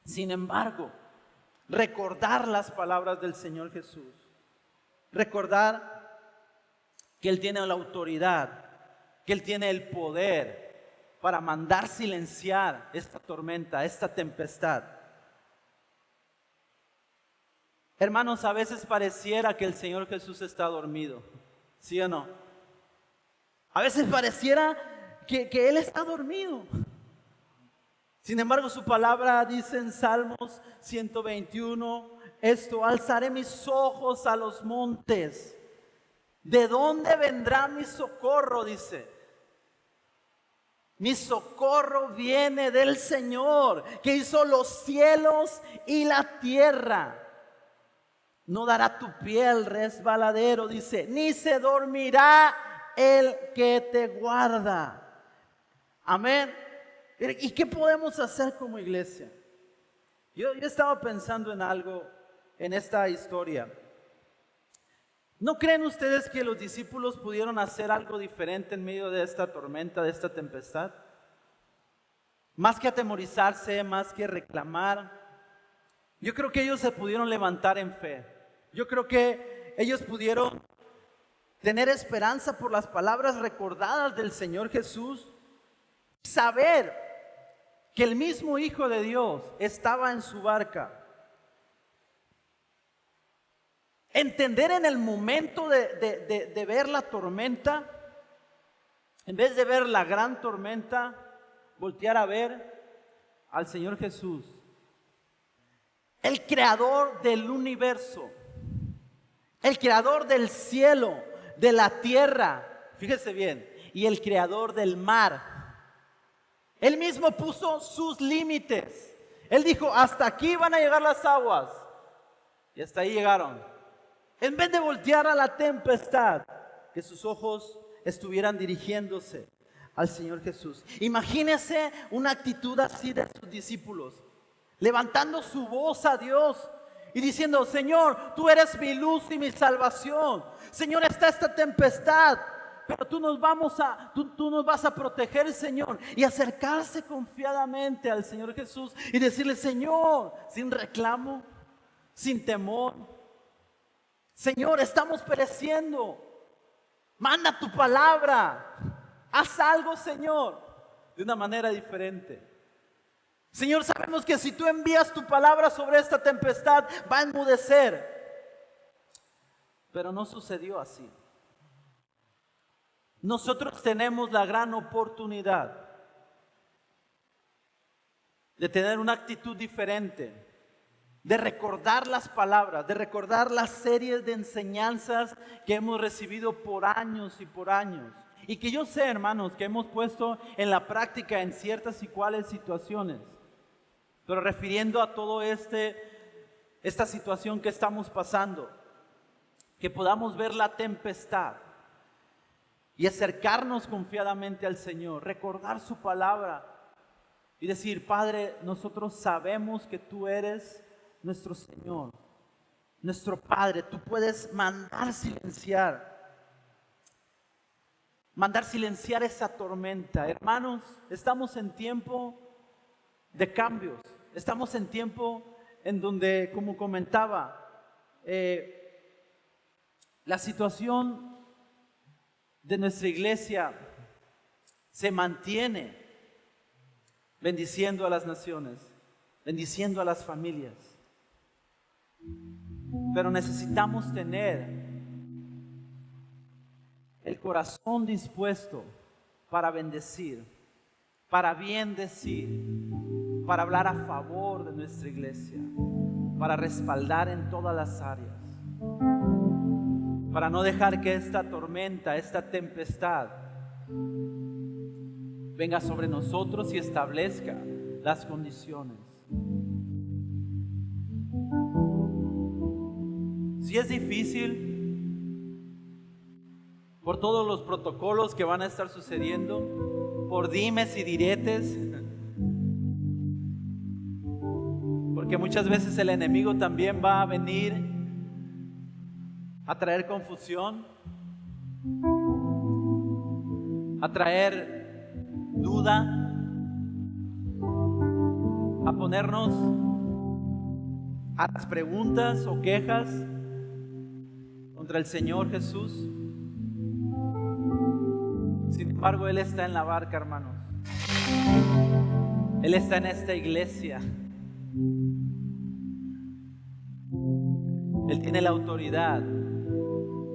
Speaker 4: Sin embargo, recordar las palabras del Señor Jesús, recordar que Él tiene la autoridad, que Él tiene el poder para mandar silenciar esta tormenta, esta tempestad. Hermanos, a veces pareciera que el Señor Jesús está dormido, ¿sí o no? A veces pareciera que Él está dormido. Sin embargo, su palabra dice en Salmos 121, esto: alzaré mis ojos a los montes. ¿De dónde vendrá mi socorro? Dice. Mi socorro viene del Señor, que hizo los cielos y la tierra. No dará tu pie al resbaladero, dice, ni se dormirá el que te guarda. Amén. ¿Y qué podemos hacer como iglesia? Yo estaba pensando en algo en esta historia. ¿No creen ustedes que los discípulos pudieron hacer algo diferente en medio de esta tormenta, de esta tempestad? Más que atemorizarse, más que reclamar, yo creo que ellos se pudieron levantar en fe. Yo creo que ellos pudieron tener esperanza por las palabras recordadas del Señor Jesús, saber que el mismo Hijo de Dios estaba en su barca. Entender en el momento de ver la tormenta, en vez de ver la gran tormenta, voltear a ver al Señor Jesús, el creador del universo, el creador del cielo, de la tierra, fíjese bien, y el creador del mar. Él mismo puso sus límites. Él dijo, hasta aquí van a llegar las aguas, y hasta ahí llegaron. En vez de voltear a la tempestad, que sus ojos estuvieran dirigiéndose al Señor Jesús. Imagínese una actitud así de sus discípulos, levantando su voz a Dios y diciendo, Señor, tú eres mi luz y mi salvación. Señor, está esta tempestad, pero tú nos vas a proteger, Señor. Y acercarse confiadamente al Señor Jesús y decirle, Señor, sin reclamo, sin temor, Señor, estamos pereciendo. Manda tu palabra. Haz algo, Señor, de una manera diferente. Señor, sabemos que si tú envías tu palabra sobre esta tempestad, va a enmudecer. Pero no sucedió así. Nosotros tenemos la gran oportunidad de tener una actitud diferente, de recordar las palabras, de recordar las series de enseñanzas que hemos recibido por años y por años. Y que yo sé, hermanos, que hemos puesto en la práctica en ciertas y cuales situaciones. Pero refiriendo a todo esta situación que estamos pasando, que podamos ver la tempestad y acercarnos confiadamente al Señor, recordar su palabra y decir, Padre, nosotros sabemos que tú eres nuestro Señor, nuestro Padre. Tú puedes mandar silenciar esa tormenta. Hermanos, estamos en tiempo de cambios. Estamos en tiempo en donde, como comentaba, la situación de nuestra iglesia se mantiene bendiciendo a las naciones, bendiciendo a las familias. Pero necesitamos tener el corazón dispuesto para bendecir, para bien decir, para hablar a favor de nuestra iglesia, para respaldar en todas las áreas, para no dejar que esta tormenta, esta tempestad venga sobre nosotros y establezca las condiciones. Si es difícil por todos los protocolos que van a estar sucediendo, por dimes y diretes, porque muchas veces el enemigo también va a venir a traer confusión, a traer duda, a ponernos a las preguntas o quejas contra el Señor Jesús. Sin embargo, Él está en la barca, hermanos. Él está en esta iglesia. Él tiene la autoridad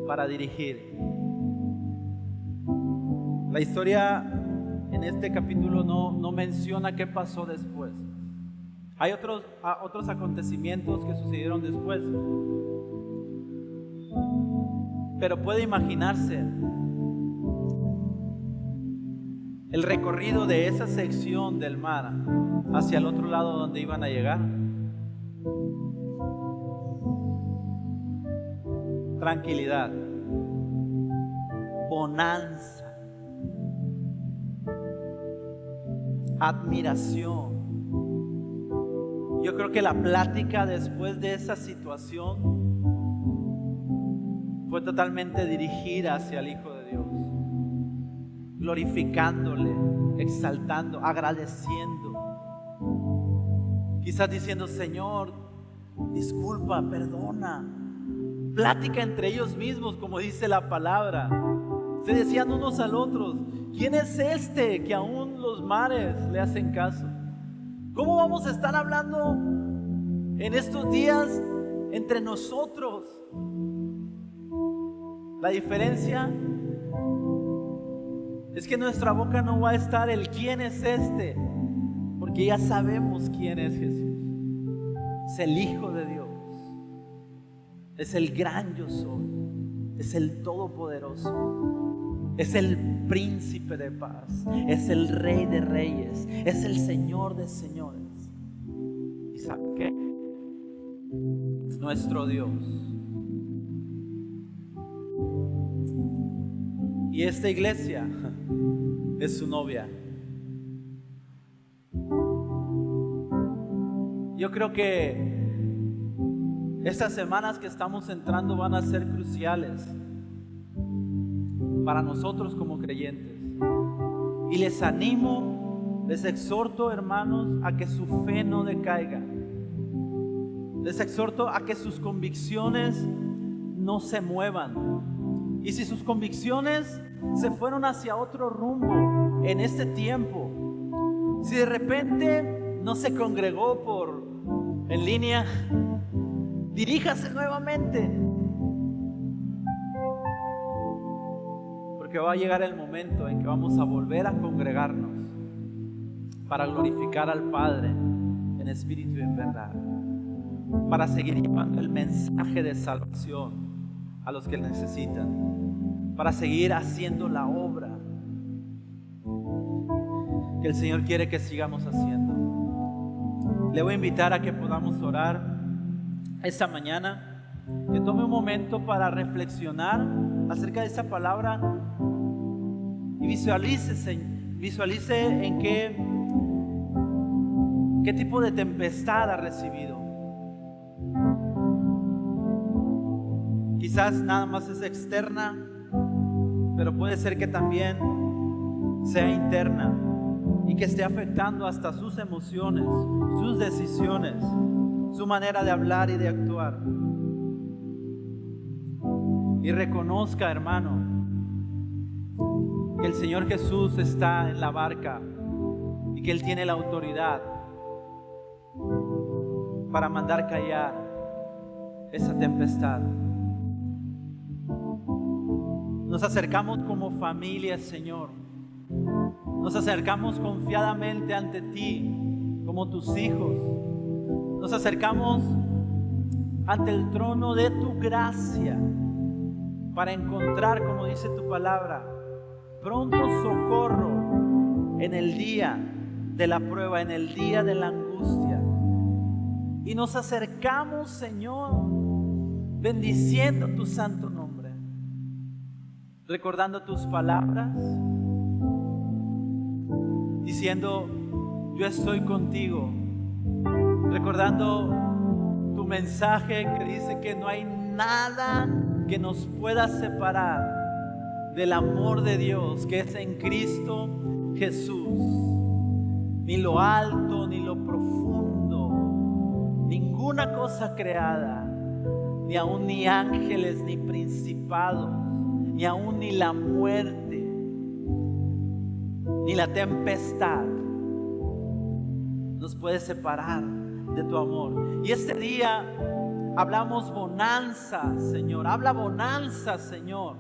Speaker 4: para dirigir. La historia en este capítulo no menciona qué pasó después. Hay otros acontecimientos que sucedieron después. Pero puede imaginarse el recorrido de esa sección del mar hacia el otro lado donde iban a llegar. Tranquilidad, bonanza, admiración. Yo creo que la plática después de esa situación fue totalmente dirigida hacia el Hijo de Dios, glorificándole, exaltando, agradeciendo, quizás diciendo, Señor, disculpa, perdona. Plática entre ellos mismos, como dice la palabra. Se decían unos al otro, ¿quién es este que aún los mares le hacen caso? ¿Cómo vamos a estar hablando en estos días entre nosotros? La diferencia es que nuestra boca no va a estar el quién es este, porque ya sabemos quién es Jesús. Es el Hijo de Dios, es el gran yo soy, es el Todopoderoso, es el Príncipe de paz, es el Rey de reyes, es el Señor de señores. ¿Y sabe qué? Es nuestro Dios. Y esta iglesia es su novia. Yo creo que estas semanas que estamos entrando van a ser cruciales para nosotros como creyentes. Y les animo, les exhorto, hermanos, a que su fe no decaiga. Les exhorto a que sus convicciones no se muevan. Y si sus convicciones se fueron hacia otro rumbo en este tiempo, si de repente no se congregó en línea, diríjase nuevamente, porque va a llegar el momento en que vamos a volver a congregarnos para glorificar al Padre en espíritu y en verdad, para seguir llevando el mensaje de salvación a los que necesitan, para seguir haciendo la obra que el Señor quiere que sigamos haciendo. Le voy a invitar a que podamos orar esta mañana, que tome un momento para reflexionar acerca de esa palabra y visualice en qué tipo de tempestad ha recibido. Quizás nada más es externa, pero puede ser que también sea interna y que esté afectando hasta sus emociones, sus decisiones, su manera de hablar y de actuar. Y reconozca, hermano, que el Señor Jesús está en la barca y que Él tiene la autoridad para mandar callar esa tempestad. Nos acercamos como familia, Señor. Nos acercamos confiadamente ante ti como tus hijos. Nos acercamos ante el trono de tu gracia para encontrar, como dice tu palabra, pronto socorro en el día de la prueba, en el día de la angustia. Y nos acercamos, Señor, bendiciendo tu santo nombre, recordando tus palabras, diciendo: yo estoy contigo, recordando tu mensaje que dice que no hay nada que nos pueda separar del amor de Dios que es en Cristo Jesús. Ni lo alto, ni lo profundo, ninguna cosa creada, ni aun ni ángeles, ni principados, ni aun ni la muerte, ni la tempestad nos puede separar de tu amor. Y este día hablamos bonanza, Señor. Habla bonanza, Señor,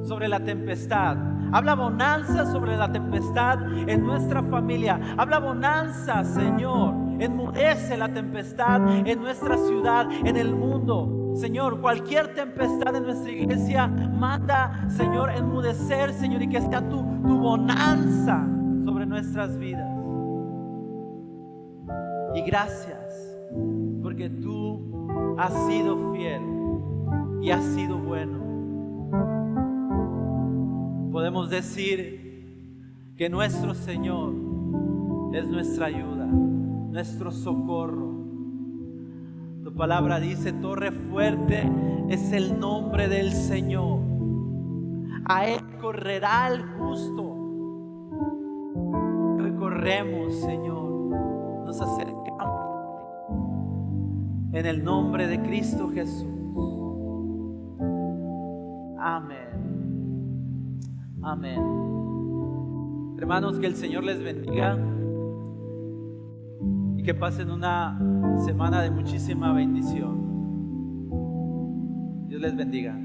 Speaker 4: sobre la tempestad. Habla bonanza sobre la tempestad en nuestra familia. Habla bonanza, Señor. Enmudece la tempestad en nuestra ciudad, en el mundo. Señor, cualquier tempestad en nuestra iglesia, manda, Señor, enmudecer, Señor, y que sea tu bonanza sobre nuestras vidas. Y gracias, porque tú has sido fiel y has sido bueno. Podemos decir que nuestro Señor es nuestra ayuda, nuestro socorro. Tu palabra dice: torre fuerte es el nombre del Señor. A Él correrá el justo. Hoy corremos, Señor, nos acercamos en el nombre de Cristo Jesús. Amén. Amén. Hermanos, que el Señor les bendiga y que pasen una semana de muchísima bendición. Dios les bendiga.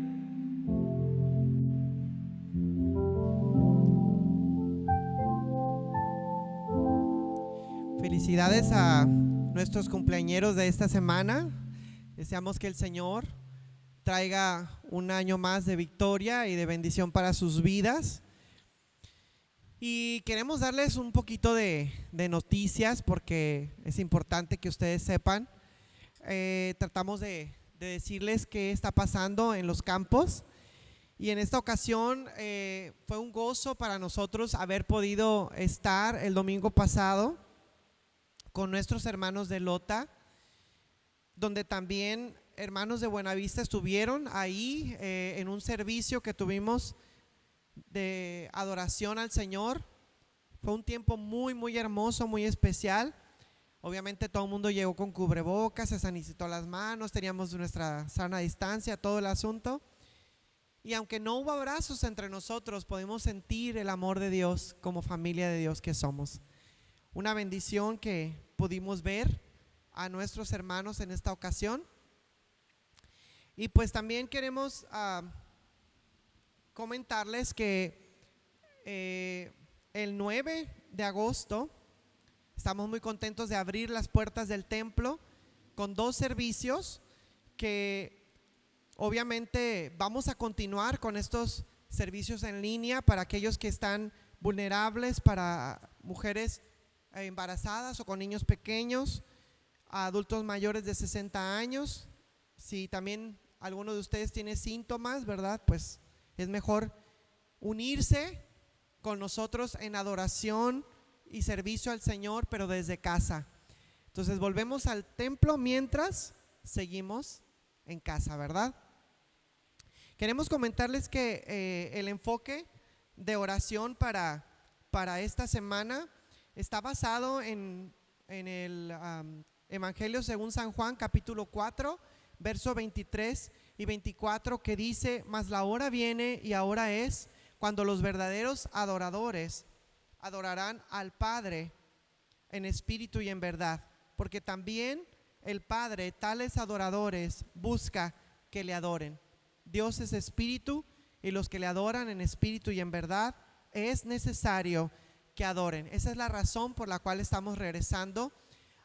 Speaker 5: Felicidades a nuestros cumpleañeros de esta semana. Deseamos que el Señor traiga un año más de victoria y de bendición para sus vidas. Y queremos darles un poquito de noticias porque es importante que ustedes sepan. Tratamos de decirles qué está pasando en los campos. Y en esta ocasión fue un gozo para nosotros haber podido estar el domingo pasado con nuestros hermanos de Lota, donde también hermanos de Buenavista estuvieron ahí en un servicio que tuvimos de adoración al Señor. Fue un tiempo muy, muy hermoso, muy especial. Obviamente todo el mundo llegó con cubrebocas, se sanitizó las manos, teníamos nuestra sana distancia, todo el asunto. Y aunque no hubo abrazos entre nosotros, podemos sentir el amor de Dios como familia de Dios que somos. Una bendición que pudimos ver a nuestros hermanos en esta ocasión. Y pues también queremos comentarles que el 9 de agosto estamos muy contentos de abrir las puertas del templo con 2 servicios que obviamente vamos a continuar con estos servicios en línea para aquellos que están vulnerables, para mujeres embarazadas o con niños pequeños, a adultos mayores de 60 años. Si también alguno de ustedes tiene síntomas, ¿verdad? Pues es mejor unirse con nosotros en adoración y servicio al Señor, pero desde casa. Entonces volvemos al templo mientras seguimos en casa, ¿verdad? Queremos comentarles que el enfoque de oración para esta semana está basado en el Evangelio según San Juan, capítulo 4, verso 23 y 24, que dice: mas la hora viene y ahora es cuando los verdaderos adoradores adorarán al Padre en espíritu y en verdad, porque también el Padre tales adoradores busca que le adoren. Dios es espíritu y los que le adoran en espíritu y en verdad es necesario que adoren. Esa es la razón por la cual estamos regresando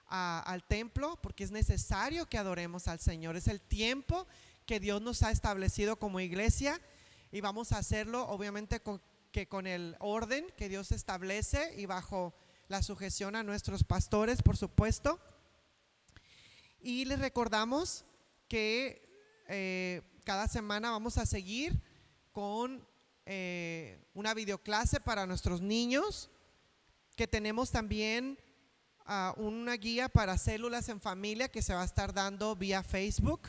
Speaker 5: al templo, porque es necesario que adoremos al Señor. Es el tiempo que Dios nos ha establecido como iglesia y vamos a hacerlo obviamente con el orden que Dios establece y bajo la sujeción a nuestros pastores, por supuesto. Y les recordamos que cada semana vamos a seguir con una videoclase para nuestros niños, que tenemos también una guía para células en familia que se va a estar dando vía Facebook,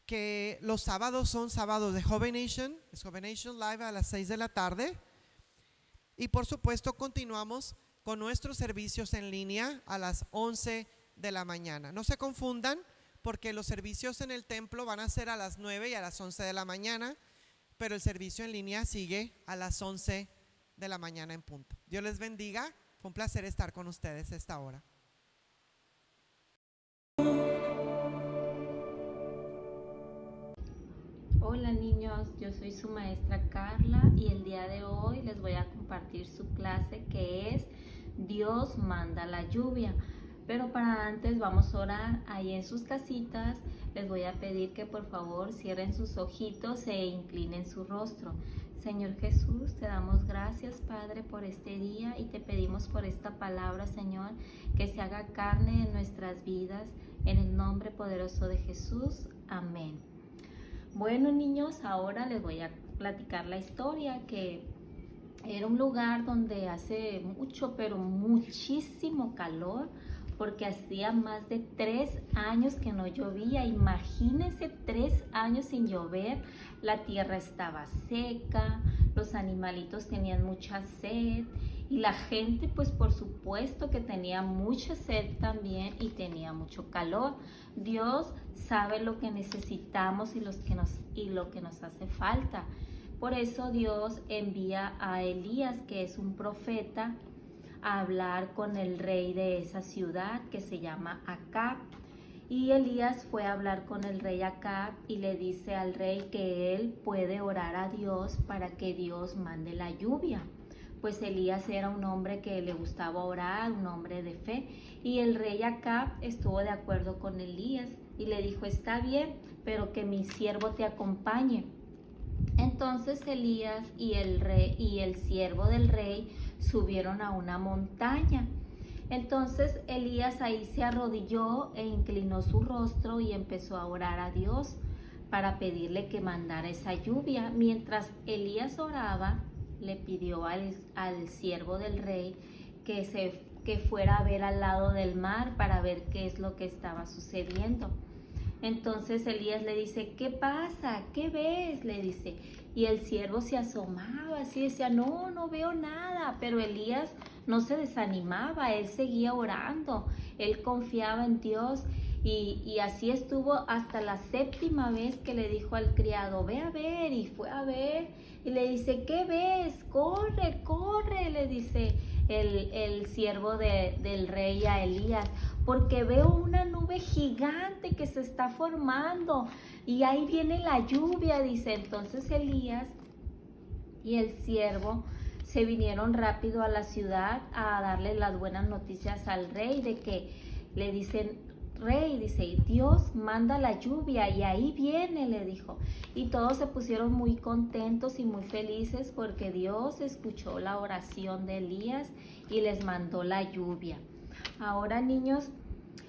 Speaker 5: que los sábados son sábados de Jovenation, es Jovenation Live a las 6 de la tarde. Y por supuesto continuamos con nuestros servicios en línea a las 11 de la mañana. No se confundan, porque los servicios en el templo van a ser a las 9 y a las 11 de la mañana, pero el servicio en línea sigue a las 11 de la mañana en punto. Dios les bendiga, fue un placer estar con ustedes a esta hora.
Speaker 6: Hola niños, yo soy su maestra Carla y el día de hoy les voy a compartir su clase que es Dios manda la lluvia. Pero para antes vamos a orar. Ahí en sus casitas les voy a pedir que por favor cierren sus ojitos e inclinen su rostro. Señor Jesús, te damos gracias, Padre, por este día y te pedimos por esta palabra, Señor, que se haga carne en nuestras vidas, en el nombre poderoso de Jesús. Amén. Bueno, niños, ahora les voy a platicar la historia, que era un lugar donde hace mucho, pero muchísimo calor, porque hacía más de 3 años que no llovía. Imagínense 3 años sin llover, la tierra estaba seca, los animalitos tenían mucha sed y la gente pues por supuesto que tenía mucha sed también y tenía mucho calor. Dios sabe lo que necesitamos y lo que nos hace falta. Por eso Dios envía a Elías, que es un profeta, a hablar con el rey de esa ciudad que se llama Acab. Y Elías fue a hablar con el rey Acab y le dice al rey que él puede orar a Dios para que Dios mande la lluvia. Pues Elías era un hombre que le gustaba orar, un hombre de fe. Y el rey Acab estuvo de acuerdo con Elías y le dijo, está bien, pero que mi siervo te acompañe. Entonces Elías y el siervo del rey subieron a una montaña. Entonces Elías ahí se arrodilló e inclinó su rostro y empezó a orar a Dios para pedirle que mandara esa lluvia. Mientras Elías oraba, le pidió al siervo del rey que fuera a ver al lado del mar para ver qué es lo que estaba sucediendo. Entonces Elías le dice, ¿qué pasa? ¿Qué ves? Le dice. Y el siervo se asomaba, así decía, no veo nada. Pero Elías no se desanimaba, él seguía orando, él confiaba en Dios. Y así estuvo hasta la 7ª vez que le dijo al criado, ve a ver, y fue a ver. Y le dice, ¿qué ves? Corre, corre, le dice el siervo del rey a Elías, porque veo una nube gigante que se está formando y ahí viene la lluvia, dice. Entonces Elías y el siervo se vinieron rápido a la ciudad a darle las buenas noticias al rey, de que le dicen, rey, dice, Dios manda la lluvia y ahí viene, le dijo. Y todos se pusieron muy contentos y muy felices porque Dios escuchó la oración de Elías y les mandó la lluvia. Ahora, niños,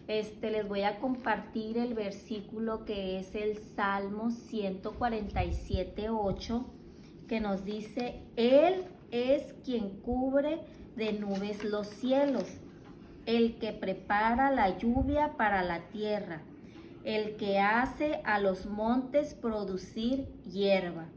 Speaker 6: les voy a compartir el versículo que es el Salmo 147:8, que nos dice, Él es quien cubre de nubes los cielos, el que prepara la lluvia para la tierra, el que hace a los montes producir hierba.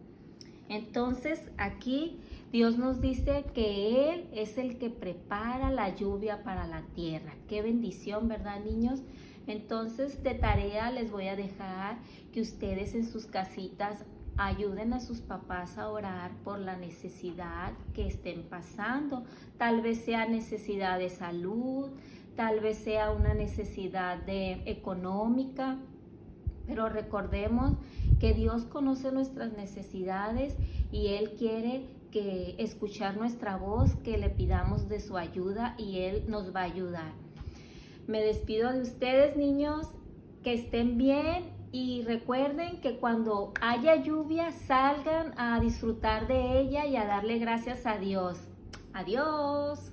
Speaker 6: Entonces aquí Dios nos dice que Él es el que prepara la lluvia para la tierra. Qué bendición, ¿verdad, niños? Entonces, de tarea les voy a dejar que ustedes en sus casitas ayuden a sus papás a orar por la necesidad que estén pasando. Tal vez sea necesidad de salud, tal vez sea una necesidad económica, pero recordemos que Dios conoce nuestras necesidades y Él quiere escuchar nuestra voz, que le pidamos de su ayuda y Él nos va a ayudar. Me despido de ustedes, niños, que estén bien. Y recuerden que cuando haya lluvia, salgan a disfrutar de ella y a darle gracias a Dios. Adiós.